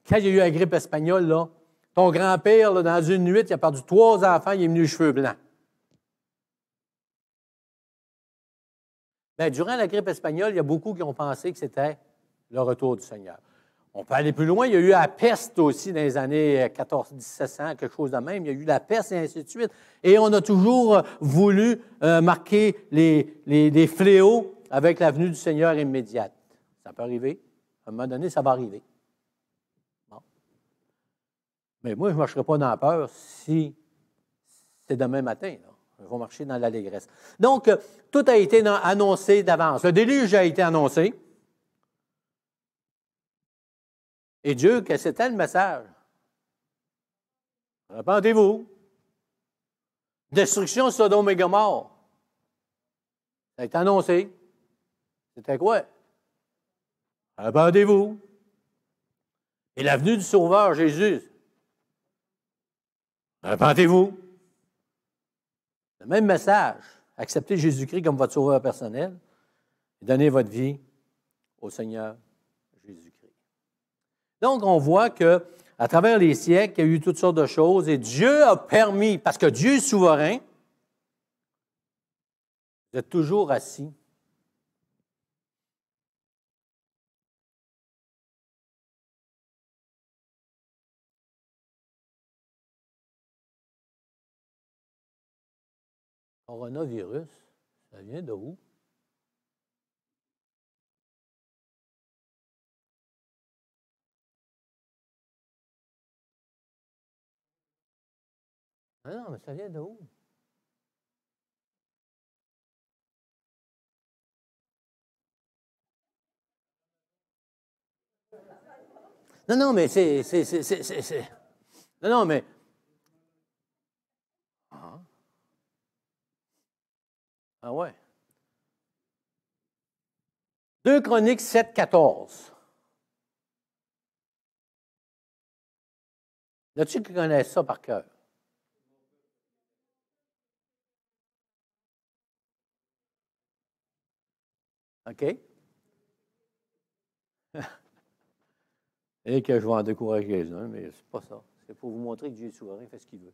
quand il y a eu la grippe espagnole, là, ton grand-père, là, dans une nuit, il a perdu 3 enfants, il est venu les cheveux blancs. Bien, durant la grippe espagnole, il y a beaucoup qui ont pensé que c'était le retour du Seigneur. On peut aller plus loin. Il y a eu la peste aussi dans les années 1700, quelque chose de même. Il y a eu la peste et ainsi de suite. Et on a toujours voulu marquer les fléaux avec la venue du Seigneur immédiate. Ça peut arriver. À un moment donné, ça va arriver. Bon. Mais moi, je ne marcherai pas dans la peur si c'est demain matin. Là. Je vais marcher dans l'allégresse. Donc, tout a été annoncé d'avance. Le déluge a été annoncé. Et Dieu, que c'était le message? Repentez-vous. Destruction de Sodome et Gomorrhe. Ça a été annoncé. C'était quoi? Repentez-vous. Et la venue du Sauveur, Jésus. Repentez-vous. Le même message. Acceptez Jésus-Christ comme votre Sauveur personnel et donnez votre vie au Seigneur Jésus-Christ. Donc, on voit qu'à travers les siècles, il y a eu toutes sortes de choses et Dieu a permis, parce que Dieu est souverain, vous êtes toujours assis Coronavirus, ça vient de où? Ah non, mais ça vient de où? Non, non, mais Non, non, mais... Ah, ah ouais. 2 Chroniques 7, 14. Y a-tu qui connaissent ça par cœur? OK? Et que je vais en décourager quelques-uns, mais c'est pas ça. C'est pour vous montrer que Dieu est souverain, il fait ce qu'il veut.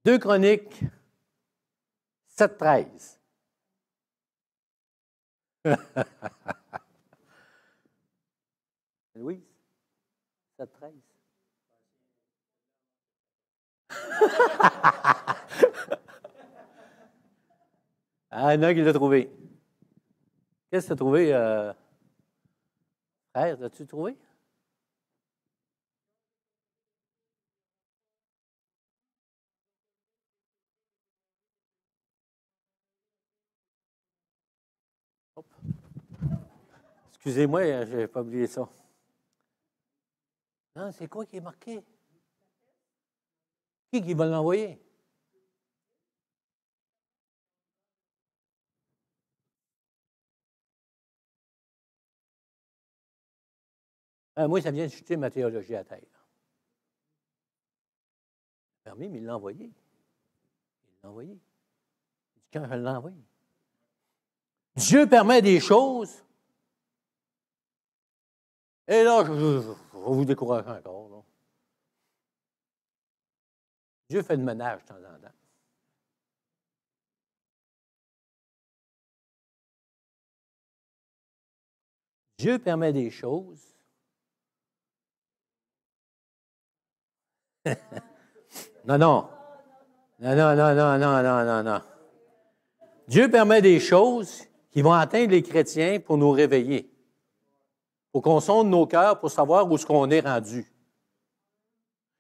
Deux Chroniques 7, 13. Louise, 7, 13. Ah, il y en a qui l'a trouvé. Qu'est-ce que tu as trouvé, frère? L'as-tu trouvé? Hop. Excusez-moi, je n'avais pas oublié ça. Non, c'est quoi qui est marqué? Qui va l'envoyer? Moi, ça vient de chuter ma théologie à terre. Permis, mais il l'a envoyé. Il l'a envoyé. Il dit quand je l'ai envoyé. Dieu permet des choses. Et là, je vais vous décourager encore. Là. Dieu fait le ménage de temps en temps. Dieu permet des choses. Non, non. Non, non, non, non, non, non, non, non. Dieu permet des choses qui vont atteindre les chrétiens pour nous réveiller. Pour qu'on sonde nos cœurs pour savoir où est-ce qu'on est rendu.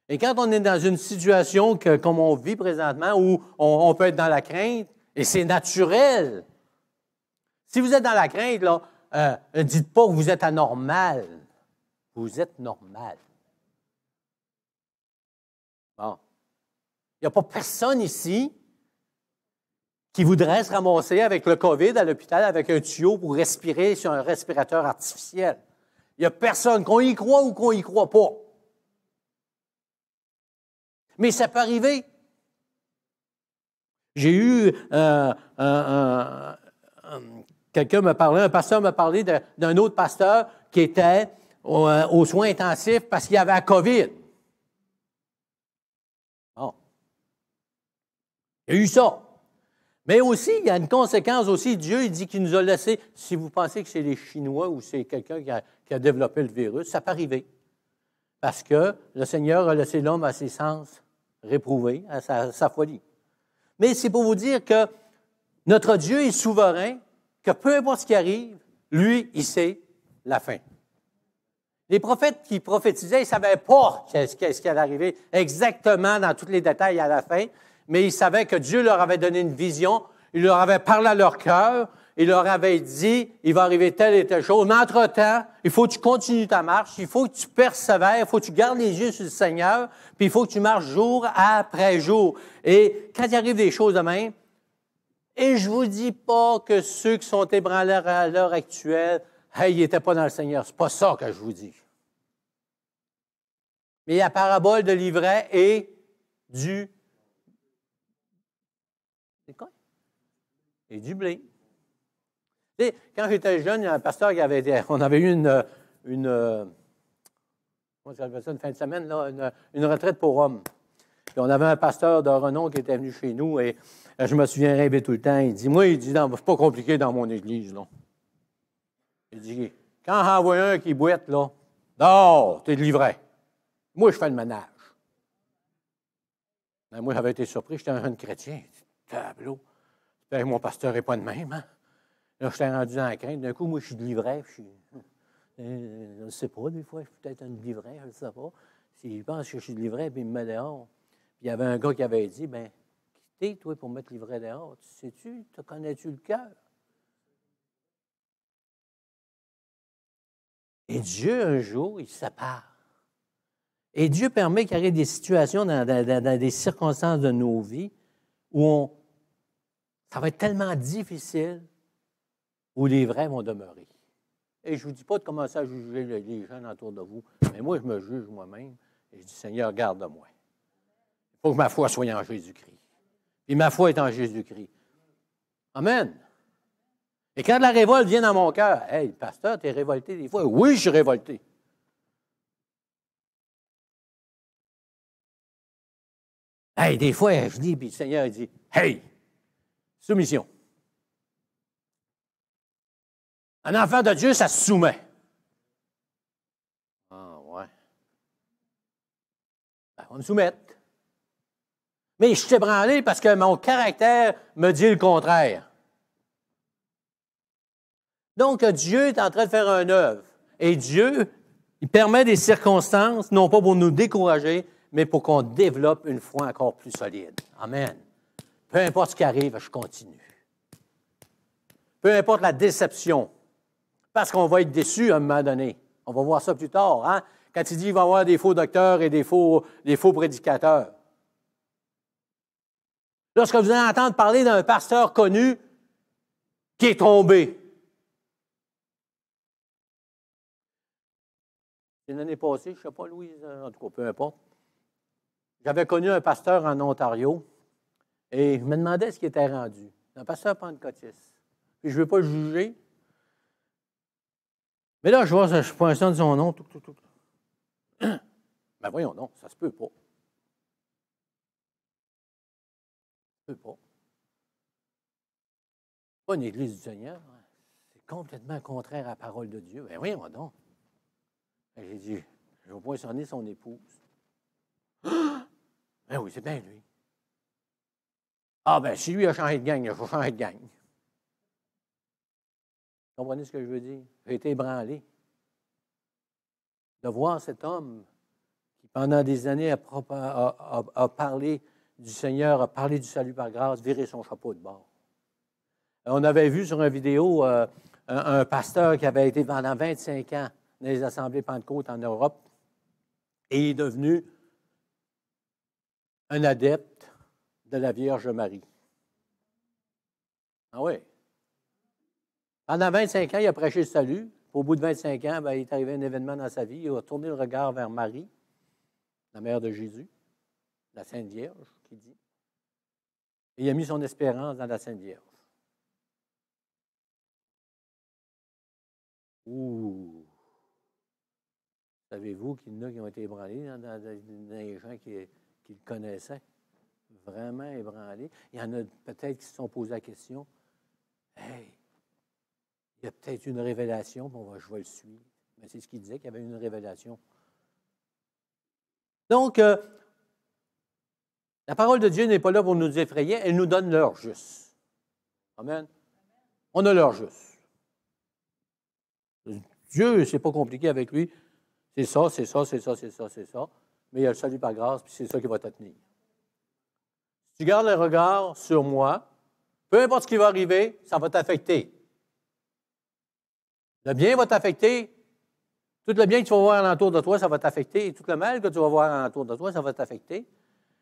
Et quand on est dans une situation comme on vit présentement, où on peut être dans la crainte, et c'est naturel. Si vous êtes dans la crainte, là, ne dites pas que vous êtes anormal. Vous êtes normal. Bon. Il n'y a pas personne ici qui voudrait se ramasser avec le COVID à l'hôpital avec un tuyau pour respirer sur un respirateur artificiel. Il n'y a personne, qu'on y croit ou qu'on n'y croit pas. Mais ça peut arriver. J'ai eu quelqu'un me parlait, un pasteur me parlait d'un autre pasteur qui était aux soins intensifs parce qu'il avait la COVID. Bon. Il y a eu ça. Mais aussi, il y a une conséquence aussi. Dieu, il dit qu'il nous a laissé, si vous pensez que c'est les Chinois ou c'est quelqu'un qui a développé le virus, ça peut arriver. Parce que le Seigneur a laissé l'homme à ses sens réprouvés, à sa folie. Mais c'est pour vous dire que notre Dieu est souverain, que peu importe ce qui arrive, lui, il sait la fin. Les prophètes qui prophétisaient, ils ne savaient pas ce qui allait arriver exactement dans tous les détails à la fin, mais ils savaient que Dieu leur avait donné une vision, il leur avait parlé à leur cœur, il leur avait dit, il va arriver telle et telle chose. Mais entre-temps, il faut que tu continues ta marche, il faut que tu persévères, il faut que tu gardes les yeux sur le Seigneur, puis il faut que tu marches jour après jour. Et quand il arrive des choses de même, et je ne vous dis pas que ceux qui sont ébranlés à l'heure actuelle, hey, ils n'étaient pas dans le Seigneur. Ce n'est pas ça que je vous dis. Mais la parabole de l'ivraie et du... C'est quoi? Et du blé. Tu sais, quand j'étais jeune, il y a un pasteur qui avait... On avait eu une comment ça s'appelle ça, une fin de semaine, là, une retraite pour hommes. Puis on avait un pasteur de renom qui était venu chez nous et je me souviens rêver tout le temps. Il dit, moi, c'est pas compliqué dans mon église, là. Il dit, quand j'en vois un qui boite, là, non, t'es de l'ivraie. Moi, je fais le ménage. Ben, moi, j'avais été surpris, j'étais un jeune chrétien. Tableau. Mon pasteur n'est pas de même. Hein? Là, j'étais rendu dans la crainte. D'un coup, moi, je suis de livret. Je ne sais pas, des fois, je suis peut-être un livret, je ne sais pas. S'il pense que je suis de livret, puis il me met dehors. Puis il y avait un gars qui avait dit, bien, quittez, toi, pour mettre livret dehors. Tu sais-tu, te connais-tu le cœur? Et Dieu, un jour, il sépare. Et Dieu permet qu'il y ait des situations dans des circonstances de nos vies où ça va être tellement difficile où les vrais vont demeurer. Et je ne vous dis pas de commencer à juger les gens autour de vous, mais moi, je me juge moi-même et je dis, Seigneur, garde-moi. Il faut que ma foi soit en Jésus-Christ. Puis ma foi est en Jésus-Christ. Amen. Et quand la révolte vient dans mon cœur, « Hey, pasteur, t'es révolté des fois? » Oui, je suis révolté. Hey, des fois, je dis, puis le Seigneur il dit, « Hey, soumission. » Un enfant de Dieu, ça se soumet. Ah, ouais. Ben, on va me soumettre. Mais je suis ébranlé parce que mon caractère me dit le contraire. Donc, Dieu est en train de faire une œuvre. Et Dieu, il permet des circonstances, non pas pour nous décourager, mais pour qu'on développe une foi encore plus solide. Amen. Peu importe ce qui arrive, je continue. Peu importe la déception, parce qu'on va être déçu à un moment donné. On va voir ça plus tard. Hein? Quand il dit qu'il va y avoir des faux docteurs et des faux prédicateurs. Lorsque vous allez entendre parler d'un pasteur connu qui est tombé. L'année passée, je ne sais pas, Louise, en tout cas, peu importe. J'avais connu un pasteur en Ontario et je me demandais ce qui était rendu. Un pasteur pentecôtiste. Puis je ne veux pas le juger. Mais là, je vois, je prends un son de son nom. Ben voyons donc, ça se peut pas. Ça se peut pas. Pas une église du Seigneur. C'est complètement contraire à la parole de Dieu. Ben voyons donc. J'ai dit, je vais poinçonner son épouse. Ben oui, c'est bien lui. Ah ben, si lui a changé de gang, il faut changer de gang. Vous comprenez ce que je veux dire? J'ai été ébranlé de voir cet homme qui, pendant des années, a parlé du Seigneur, a parlé du salut par grâce, virer son chapeau de bord. On avait vu sur une vidéo un pasteur qui avait été pendant 25 ans dans les assemblées Pentecôte en Europe et il est devenu un adepte de la Vierge Marie. Ah oui. Pendant 25 ans, il a prêché le salut. Au bout de 25 ans, il est arrivé un événement dans sa vie. Il a tourné le regard vers Marie, la mère de Jésus, la Sainte Vierge, qui dit. Et il a mis son espérance dans la Sainte Vierge. Ouh! Savez-vous qu'il y en a qui ont été ébranlés dans les gens qui le connaissaient? Vraiment ébranlés. Il y en a peut-être qui se sont posés la question, « Hey, il y a peut-être une révélation, je vais le suivre. » Mais c'est ce qu'il disait, qu'il y avait une révélation. Donc, la parole de Dieu n'est pas là pour nous effrayer, elle nous donne l'heure juste. Amen. On a l'heure juste. Dieu, c'est pas compliqué avec lui. C'est ça, c'est ça, c'est ça, c'est ça, c'est ça. Mais il y a le salut par grâce, puis c'est ça qui va te tenir. Si tu gardes le regard sur moi, peu importe ce qui va arriver, ça va t'affecter. Le bien va t'affecter. Tout le bien que tu vas voir alentour de toi, ça va t'affecter. Et tout le mal que tu vas voir alentour de toi, ça va t'affecter.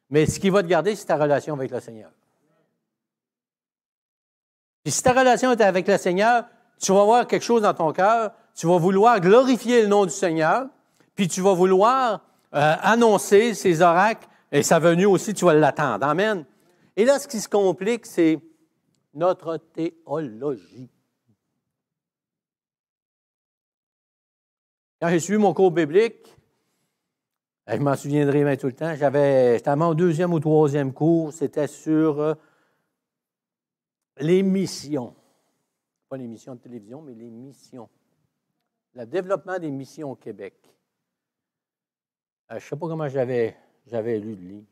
Mais ce qui va te garder, c'est ta relation avec le Seigneur. Puis si ta relation est avec le Seigneur, tu vas voir quelque chose dans ton cœur, tu vas vouloir glorifier le nom du Seigneur, puis tu vas vouloir annoncer ses oracles, et sa venue aussi, tu vas l'attendre. Amen. Et là, ce qui se complique, c'est notre théologie. Quand j'ai suivi mon cours biblique, je m'en souviendrai bien tout le temps, j'étais à mon 2e ou 3e cours, c'était sur les missions. Pas les missions de télévision, mais les missions. Le développement des missions au Québec. Je ne sais pas comment j'avais lu le livre.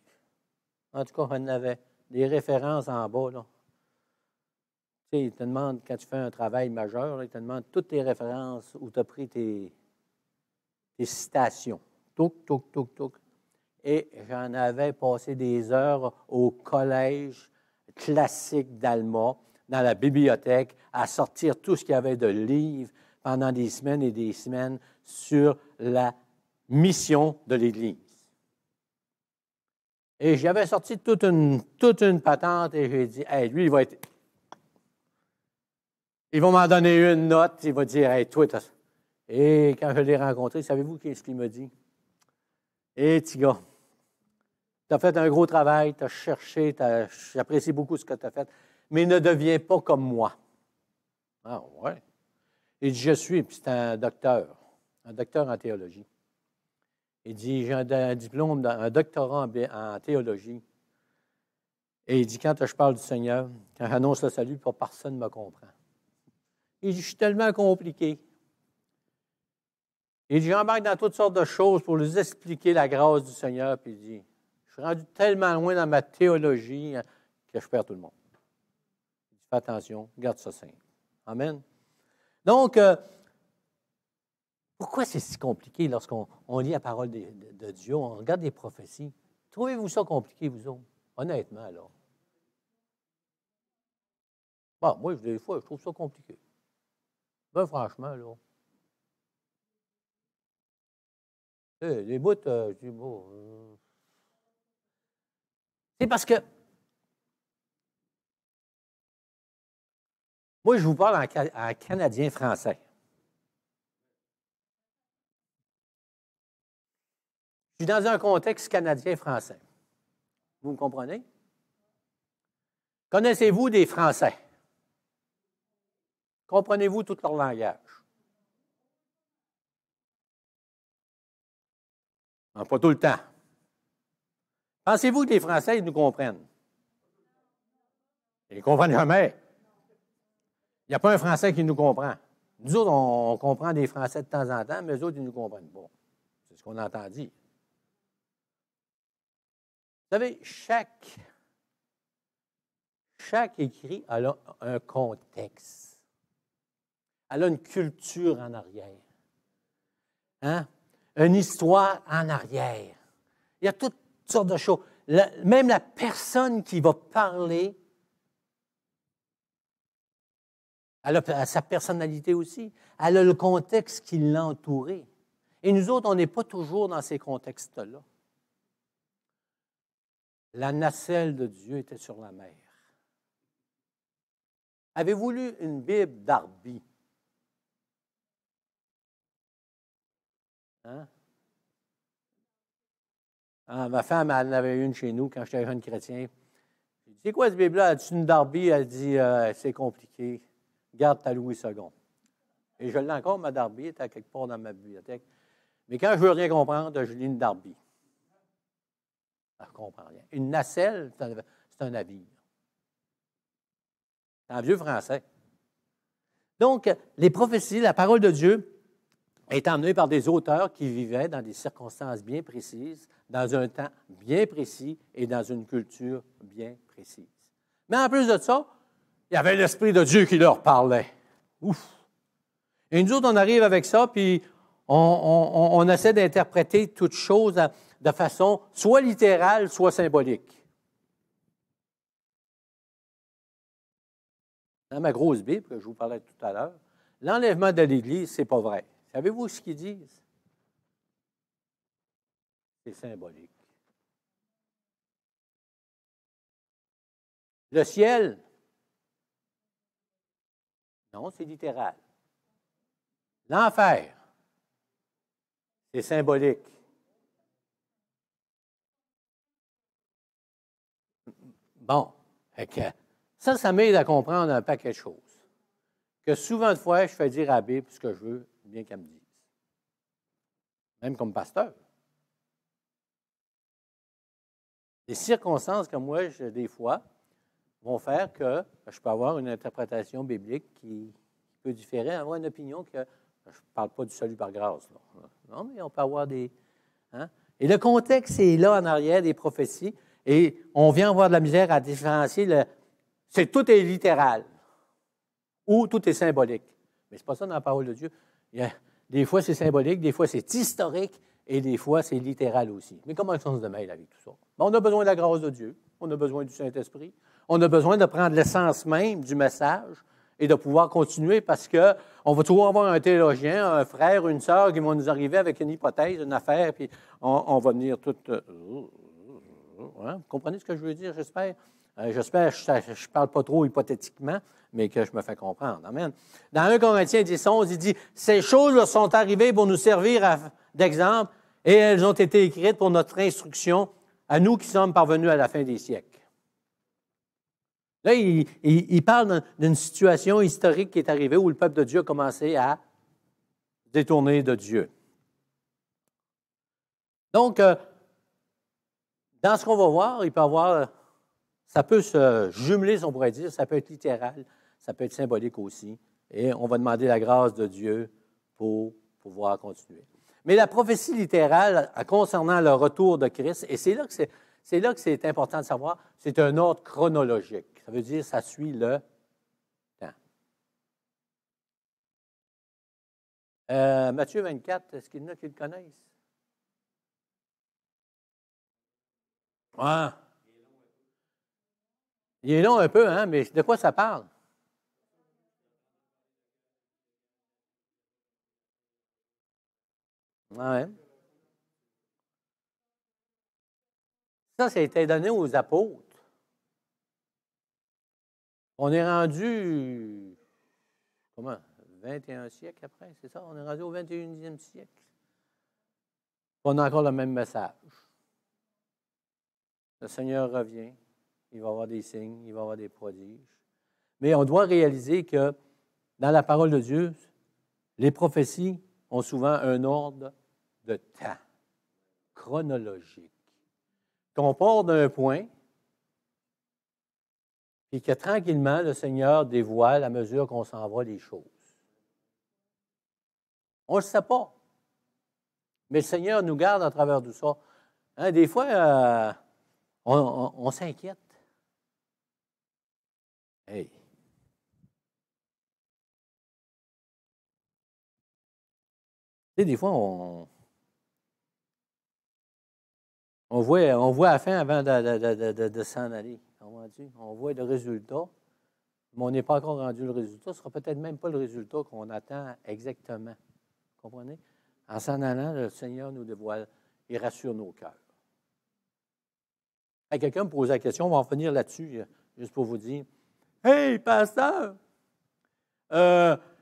En tout cas, on avait des références en bas, là. Tu sais, il te demande, quand tu fais un travail majeur, là, il te demande toutes tes références où tu as pris tes citations. Touc, touc, touc, touc. Et j'en avais passé des heures au collège classique d'Alma, dans la bibliothèque, à sortir tout ce qu'il y avait de livres pendant des semaines et des semaines sur la mission de l'Église. Et j'avais sorti toute une patente et j'ai dit, hey, lui, il va m'en donner une note, il va dire, hey, toi, Et quand je l'ai rencontré, savez-vous qu'est-ce qu'il m'a dit? Hé, petit gars, tu as fait un gros travail, tu as cherché, j'apprécie beaucoup ce que tu as fait, mais ne deviens pas comme moi. Ah, ouais. Il dit, je suis, puis c'est un docteur en théologie. Il dit, j'ai un diplôme, un doctorat en théologie. Et il dit, quand je parle du Seigneur, quand j'annonce le salut, personne ne me comprend. Il dit, je suis tellement compliqué. Il dit, j'embarque dans toutes sortes de choses pour lui expliquer la grâce du Seigneur. Puis il dit, je suis rendu tellement loin dans ma théologie que je perds tout le monde. Il dit, fais attention, garde ça simple. Amen. Donc, pourquoi c'est si compliqué lorsqu'on lit la parole de Dieu, on regarde des prophéties? Trouvez-vous ça compliqué, vous autres? Honnêtement, alors. Bon, moi, des fois, je trouve ça compliqué. Ben, franchement, là. Les bouts, je dis, bon. C'est parce que. Moi, je vous parle en canadien-français. Je suis dans un contexte canadien-français. Vous me comprenez? Connaissez-vous des Français? Comprenez-vous tout leur langage? Non, pas tout le temps. Pensez-vous que les Français, ils nous comprennent? Ils ne comprennent jamais. Il n'y a pas un Français qui nous comprend. Nous autres, on comprend des Français de temps en temps, mais eux autres, ils ne nous comprennent pas. C'est ce qu'on entend dire. Vous savez, chaque écrit a un contexte. Elle a une culture en arrière. Hein? Une histoire en arrière. Il y a toutes sortes de choses. Même la personne qui va parler, elle a sa personnalité aussi. Elle a le contexte qui l'a entourée. Et nous autres, on n'est pas toujours dans ces contextes-là. La nacelle de Dieu était sur la mer. Avez-vous lu une Bible d'Arby? Hein? Ah, ma femme, elle en avait une chez nous quand j'étais jeune chrétien. J'ai dit, c'est quoi cette Bible-là? Elle dit, une Darby. Elle dit, c'est compliqué. Garde ta Louis II. Et je l'ai encore, ma Darby, elle est à quelque part dans ma bibliothèque. Mais quand je ne veux rien comprendre, je lis une Darby. Je ne comprends rien. Une nacelle, c'est un navire. C'est un vieux français. Donc, les prophéties, la parole de Dieu est emmenée par des auteurs qui vivaient dans des circonstances bien précises, dans un temps bien précis et dans une culture bien précise. Mais en plus de ça, il y avait l'Esprit de Dieu qui leur parlait. Ouf! Et nous autres, on arrive avec ça, puis on essaie d'interpréter toute chose de façon soit littérale, soit symbolique. Dans ma grosse Bible, que je vous parlais tout à l'heure, l'enlèvement de l'Église, ce n'est pas vrai. Savez-vous ce qu'ils disent? C'est symbolique. Le ciel, non, c'est littéral. L'enfer, c'est symbolique. Bon, ça m'aide à comprendre un paquet de choses. Que souvent de fois, je fais dire à la Bible ce que je veux, bien qu'elle me dise. Même comme pasteur. Les circonstances comme moi, des fois, vont faire que je peux avoir une interprétation biblique qui peut différer, avoir une opinion que je ne parle pas du salut par grâce. Là. Non, mais on peut avoir des... Hein? Et le contexte est là en arrière des prophéties, et on vient avoir de la misère à différencier tout est littéral ou tout est symbolique. Mais ce n'est pas ça dans la parole de Dieu. Des fois, c'est symbolique, des fois, c'est historique, et des fois, c'est littéral aussi. Mais comment on se mêle avec tout ça? On a besoin de la grâce de Dieu, on a besoin du Saint-Esprit, on a besoin de prendre l'essence même du message et de pouvoir continuer parce qu'on va toujours avoir un théologien, un frère, une sœur qui vont nous arriver avec une hypothèse, une affaire, puis on va venir tout... Vous comprenez ce que je veux dire, j'espère? J'espère que je ne parle pas trop hypothétiquement, mais que je me fais comprendre. Amen. Dans 1 Corinthiens 10:11, il dit « Ces choses sont arrivées pour nous servir d'exemple, et elles ont été écrites pour notre instruction, à nous qui sommes parvenus à la fin des siècles. » Là, il parle d'une situation historique qui est arrivée où le peuple de Dieu a commencé à détourner de Dieu. Donc, dans ce qu'on va voir, il peut avoir, ça peut se jumeler, si on pourrait dire, ça peut être littéral, ça peut être symbolique aussi, et on va demander la grâce de Dieu pour pouvoir continuer. Mais la prophétie littérale concernant le retour de Christ, et c'est là que c'est important de savoir, c'est un ordre chronologique. Ça veut dire que ça suit le temps. Matthieu 24, est-ce qu'il y en a qui le connaissent? Ah. Il est long un peu, hein, mais de quoi ça parle? Ouais. Ça a été donné aux apôtres. On est rendu, 21 siècles après, c'est ça? On est rendu au 21e siècle. On a encore le même message. Le Seigneur revient, il va y avoir des signes, il va y avoir des prodiges. Mais on doit réaliser que dans la parole de Dieu, les prophéties ont souvent un ordre de temps chronologique. Qu'on part d'un point, puis que tranquillement, le Seigneur dévoile à mesure qu'on s'en va les choses. On ne le sait pas. Mais le Seigneur nous garde à travers tout ça. Hein, des fois, on s'inquiète. Hey! Tu sais, des fois, on voit la fin avant de s'en aller. On voit le résultat, mais on n'est pas encore rendu le résultat. Ce ne sera peut-être même pas le résultat qu'on attend exactement. Vous comprenez? En s'en allant, le Seigneur nous dévoile et rassure nos cœurs. Quelqu'un me pose la question, on va en finir là-dessus, juste pour vous dire. Hey, pasteur,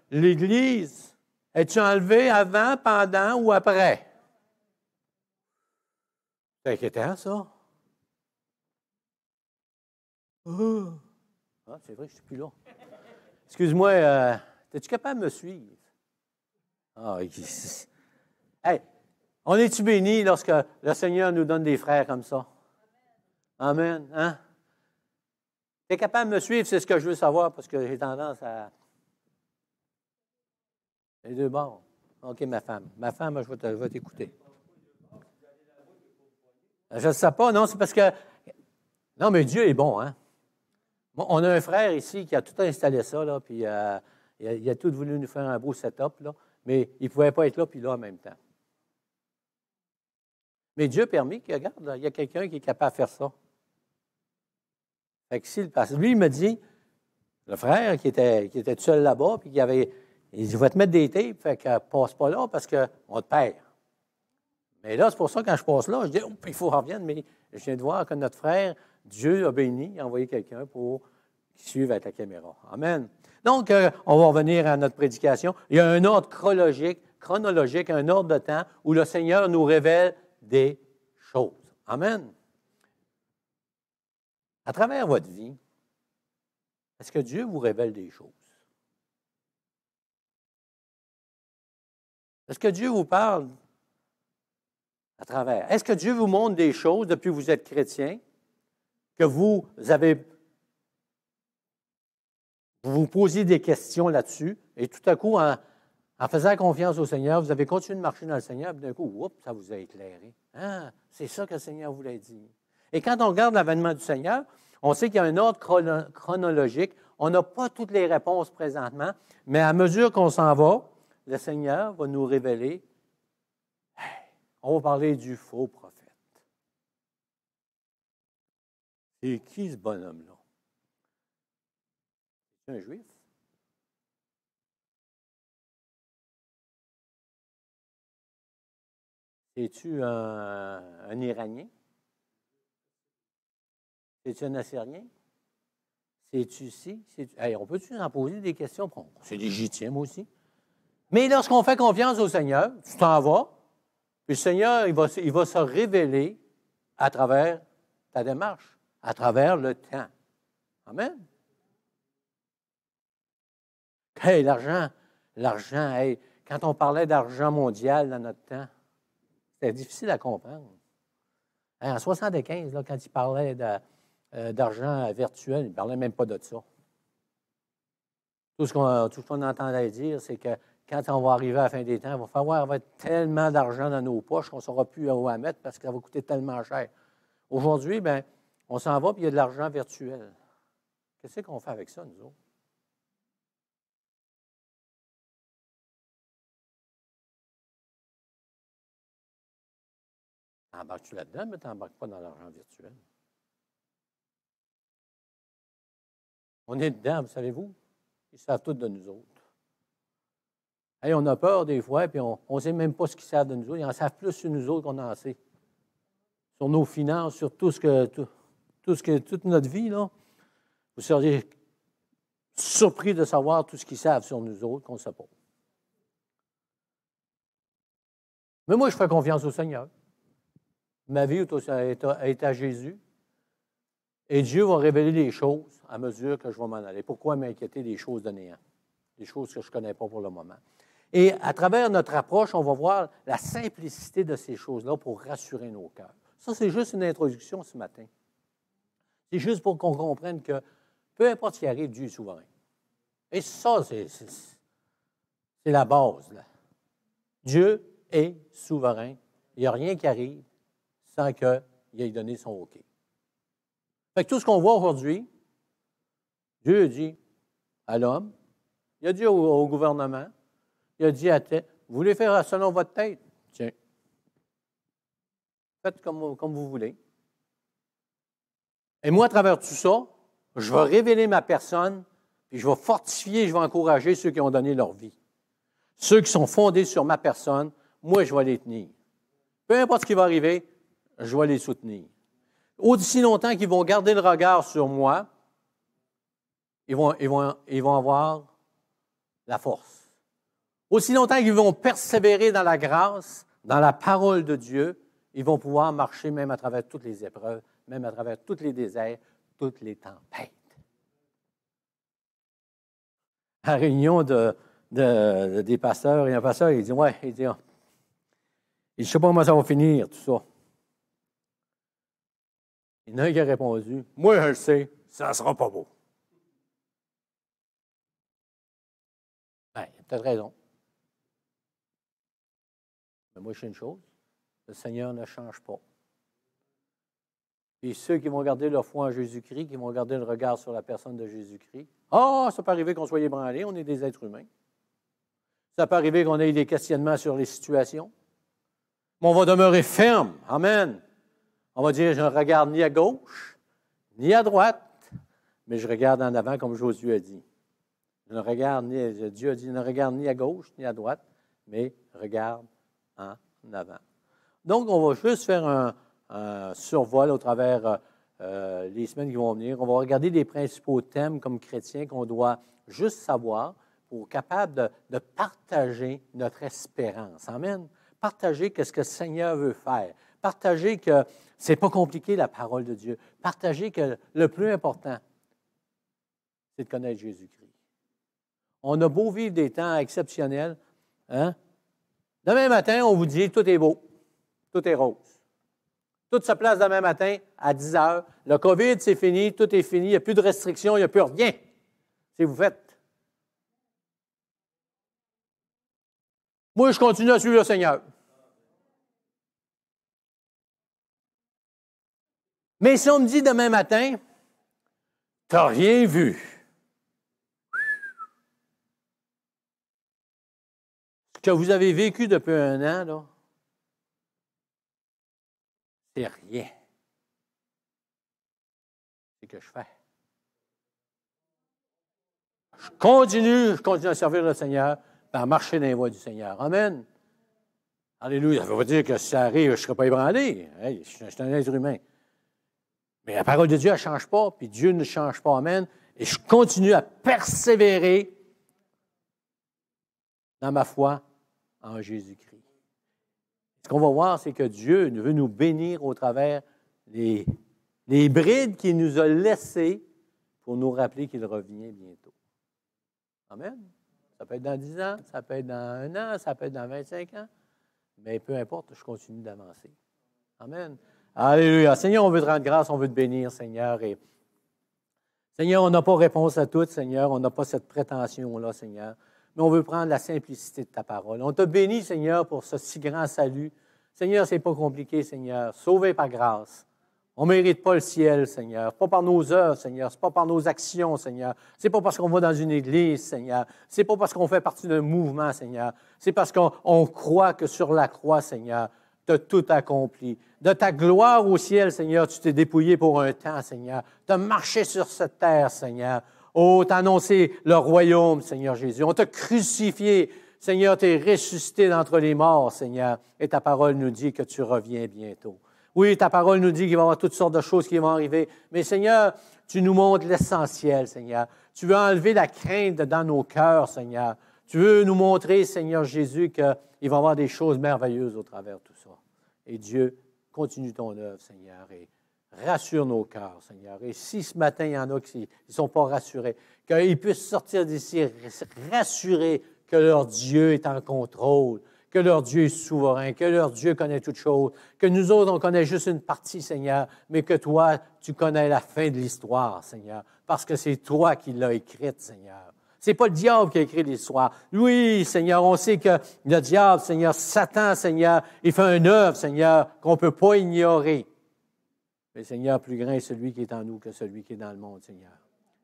l'Église, es-tu enlevée avant, pendant ou après? C'est inquiétant, ça. Ah, c'est vrai, je ne suis plus là. Excuse-moi, es-tu capable de me suivre? Ah, hey, on est-tu bénis lorsque le Seigneur nous donne des frères comme ça? Amen. Hein? Tu es capable de me suivre, c'est ce que je veux savoir, parce que j'ai tendance à... Les deux bords. OK, ma femme. Ma femme, je vais t'écouter. Je ne sais pas, non, c'est parce que... Non, mais Dieu est bon, hein? Bon, on a un frère ici qui a tout installé ça, là, puis il a tout voulu nous faire un beau setup, là, mais il ne pouvait pas être là puis là en même temps. Mais Dieu a permis qu'il regarde, là, il y a quelqu'un qui est capable de faire ça. Fait que s'il passe, lui, il me dit, le frère qui était tout seul là-bas, puis il dit, je vais te mettre des tapes, fait que passe pas là parce qu'on te perd. Mais là, c'est pour ça que quand je passe là, je dis, oh, il faut revenir, mais je viens de voir que notre frère, Dieu a béni, il a envoyé quelqu'un pour qu'il suive avec la caméra. Amen. Donc, on va revenir à notre prédication. Il y a un ordre chronologique, un ordre de temps où le Seigneur nous révèle des choses. Amen. À travers votre vie, est-ce que Dieu vous révèle des choses? Est-ce que Dieu vous parle à travers? Est-ce que Dieu vous montre des choses depuis que vous êtes chrétien, que vous vous posiez des questions là-dessus, et tout à coup, en En faisant confiance au Seigneur, vous avez continué de marcher dans le Seigneur, puis d'un coup, oups, ça vous a éclairé. Ah, c'est ça que le Seigneur voulait dire. Et quand on regarde l'avènement du Seigneur, on sait qu'il y a un ordre chronologique. On n'a pas toutes les réponses présentement, mais à mesure qu'on s'en va, le Seigneur va nous révéler. On va parler du faux prophète. C'est qui ce bonhomme-là? C'est un juif? C'est-tu un Iranien? C'est-tu un Assyrien? C'est-tu ci? Hey, on peut-tu en poser des questions? Bon, c'est légitime aussi. Mais lorsqu'on fait confiance au Seigneur, tu t'en vas, puis le Seigneur, il va se révéler à travers ta démarche, à travers le temps. Amen. Hey, l'argent, hey, quand on parlait d'argent mondial dans notre temps, c'était difficile à comprendre. En 1975, là, quand il parlait d'argent virtuel, il ne parlait même pas de ça. Tout ce qu'on entendait dire, c'est que quand on va arriver à la fin des temps, il va falloir avoir tellement d'argent dans nos poches qu'on ne saura plus où à mettre parce que ça va coûter tellement cher. Aujourd'hui, bien, on s'en va et il y a de l'argent virtuel. Qu'est-ce qu'on fait avec ça, nous autres? T'embarques-tu là-dedans, mais tu n'embarques pas dans l'argent virtuel. On est dedans, vous savez-vous? Ils savent tout de nous autres. Hey, on a peur des fois, puis on ne sait même pas ce qu'ils savent de nous autres. Ils en savent plus sur nous autres qu'on en sait. Sur nos finances, sur toute notre vie, là. Vous seriez surpris de savoir tout ce qu'ils savent sur nous autres qu'on ne sait pas. Mais moi, je fais confiance au Seigneur. Ma vie est à Jésus. Et Dieu va révéler les choses à mesure que je vais m'en aller. Pourquoi m'inquiéter des choses de néant? Des choses que je ne connais pas pour le moment. Et à travers notre approche, on va voir la simplicité de ces choses-là pour rassurer nos cœurs. Ça, c'est juste une introduction ce matin. C'est juste pour qu'on comprenne que peu importe ce qui arrive, Dieu est souverain. Et ça, c'est la base, là. Dieu est souverain. Il n'y a rien qui arrive sans qu'il ait donné son OK. Fait que tout ce qu'on voit aujourd'hui, Dieu a dit à l'homme, il a dit au gouvernement, il a dit à tête, vous voulez faire selon votre tête? Tiens. Faites comme vous voulez. Et moi, à travers tout ça, je vais révéler ma personne, puis je vais fortifier, je vais encourager ceux qui ont donné leur vie. Ceux qui sont fondés sur ma personne, moi, je vais les tenir. Peu importe ce qui va arriver, je vais les soutenir. Aussi longtemps qu'ils vont garder le regard sur moi, ils vont avoir la force. Aussi longtemps qu'ils vont persévérer dans la grâce, dans la parole de Dieu, ils vont pouvoir marcher même à travers toutes les épreuves, même à travers tous les déserts, toutes les tempêtes. À la réunion des pasteurs, il y a un pasteur, il dit, ouais, il dit, je ne sais pas comment ça va finir, tout ça. Il y en a un qui a répondu, moi, je le sais, ça ne sera pas beau. Bien, il a peut-être raison. Mais moi, je sais une chose, le Seigneur ne change pas. Et ceux qui vont garder leur foi en Jésus-Christ, qui vont garder le regard sur la personne de Jésus-Christ, ça peut arriver qu'on soit ébranlé, on est des êtres humains. Ça peut arriver qu'on ait des questionnements sur les situations. Mais on va demeurer ferme. Amen. On va dire, je ne regarde ni à gauche, ni à droite, mais je regarde en avant, comme Josué a dit. Dieu a dit, ne regarde ni à gauche, ni à droite, mais regarde en avant. Donc, on va juste faire un survol au travers les semaines qui vont venir. On va regarder les principaux thèmes comme chrétiens qu'on doit juste savoir pour être capable de partager notre espérance. Amen. Partager ce que le Seigneur veut faire. Partager que ce n'est pas compliqué, la parole de Dieu. Partager que le plus important, c'est de connaître Jésus-Christ. On a beau vivre des temps exceptionnels. Hein? Demain matin, on vous dit tout est beau, tout est rose. Tout se place demain matin à 10 heures. Le COVID, c'est fini, tout est fini, il n'y a plus de restrictions, il n'y a plus rien. C'est vous faites. Moi, je continue à suivre le Seigneur. Mais si on me dit demain matin, tu n'as rien vu. Ce que vous avez vécu depuis 1 an, là, c'est rien. C'est ce que je fais. Je continue à servir le Seigneur, et à marcher dans les voies du Seigneur. Amen. Alléluia. Ça ne veut pas dire que si ça arrive, je ne serai pas ébranlé. Hey, je suis un être humain. Mais la parole de Dieu, elle ne change pas, puis Dieu ne change pas. Amen. Et je continue à persévérer dans ma foi en Jésus-Christ. Ce qu'on va voir, c'est que Dieu veut nous bénir au travers des brides qu'il nous a laissées pour nous rappeler qu'il revient bientôt. Amen. Ça peut être dans 10 ans, ça peut être dans 1 an, ça peut être dans 25 ans. Mais peu importe, je continue d'avancer. Amen. Alléluia. Seigneur, on veut te rendre grâce, on veut te bénir, Seigneur. Et Seigneur, on n'a pas réponse à tout, Seigneur. On n'a pas cette prétention-là, Seigneur. Mais on veut prendre la simplicité de ta parole. On t'a béni, Seigneur, pour ce si grand salut. Seigneur, ce n'est pas compliqué, Seigneur. Sauvé par grâce. On ne mérite pas le ciel, Seigneur. Pas par nos œuvres, Seigneur. Ce n'est pas par nos actions, Seigneur. Ce n'est pas parce qu'on va dans une église, Seigneur. Ce n'est pas parce qu'on fait partie d'un mouvement, Seigneur. C'est parce qu'on croit que sur la croix, Seigneur, tu as tout accompli. De ta gloire au ciel, Seigneur, tu t'es dépouillé pour un temps, Seigneur. Tu as marché sur cette terre, Seigneur. Oh, tu as annoncé le royaume, Seigneur Jésus. On t'a crucifié. Seigneur, tu es ressuscité d'entre les morts, Seigneur. Et ta parole nous dit que tu reviens bientôt. Oui, ta parole nous dit qu'il va y avoir toutes sortes de choses qui vont arriver. Mais Seigneur, tu nous montres l'essentiel, Seigneur. Tu veux enlever la crainte dans nos cœurs, Seigneur. Tu veux nous montrer, Seigneur Jésus, qu'il va y avoir des choses merveilleuses au travers de tout ça. Et Dieu, continue ton œuvre, Seigneur, et rassure nos cœurs, Seigneur. Et si ce matin, il y en a qui ne sont pas rassurés, qu'ils puissent sortir d'ici rassurés que leur Dieu est en contrôle, que leur Dieu est souverain, que leur Dieu connaît toutes choses, que nous autres, on connaît juste une partie, Seigneur, mais que toi, tu connais la fin de l'histoire, Seigneur, parce que c'est toi qui l'as écrite, Seigneur. Ce n'est pas le diable qui a écrit l'histoire. Oui, Seigneur, on sait que le diable, Seigneur, Satan, Seigneur, il fait une œuvre, Seigneur, qu'on ne peut pas ignorer. Mais Seigneur, plus grand est celui qui est en nous que celui qui est dans le monde, Seigneur.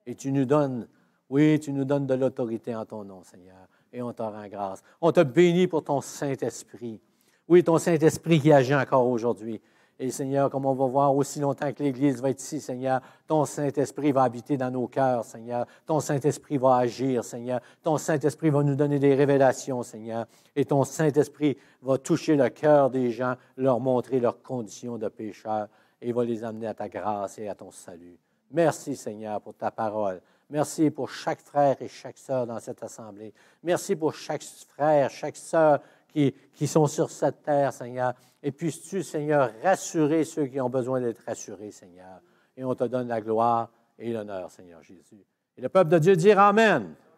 Et tu nous donnes, oui, tu nous donnes de l'autorité en ton nom, Seigneur. Et on t'en rend grâce. On te bénit pour ton Saint-Esprit. Oui, ton Saint-Esprit qui agit encore aujourd'hui. Et Seigneur, comme on va voir aussi longtemps que l'Église va être ici, Seigneur, ton Saint-Esprit va habiter dans nos cœurs, Seigneur. Ton Saint-Esprit va agir, Seigneur. Ton Saint-Esprit va nous donner des révélations, Seigneur. Et ton Saint-Esprit va toucher le cœur des gens, leur montrer leurs conditions de pécheurs et va les amener à ta grâce et à ton salut. Merci, Seigneur, pour ta parole. Merci pour chaque frère et chaque sœur dans cette assemblée. Merci pour chaque frère, chaque sœur qui sont sur cette terre, Seigneur. Et puisses-tu, Seigneur, rassurer ceux qui ont besoin d'être rassurés, Seigneur. Et on te donne la gloire et l'honneur, Seigneur Jésus. Et le peuple de Dieu dira Amen.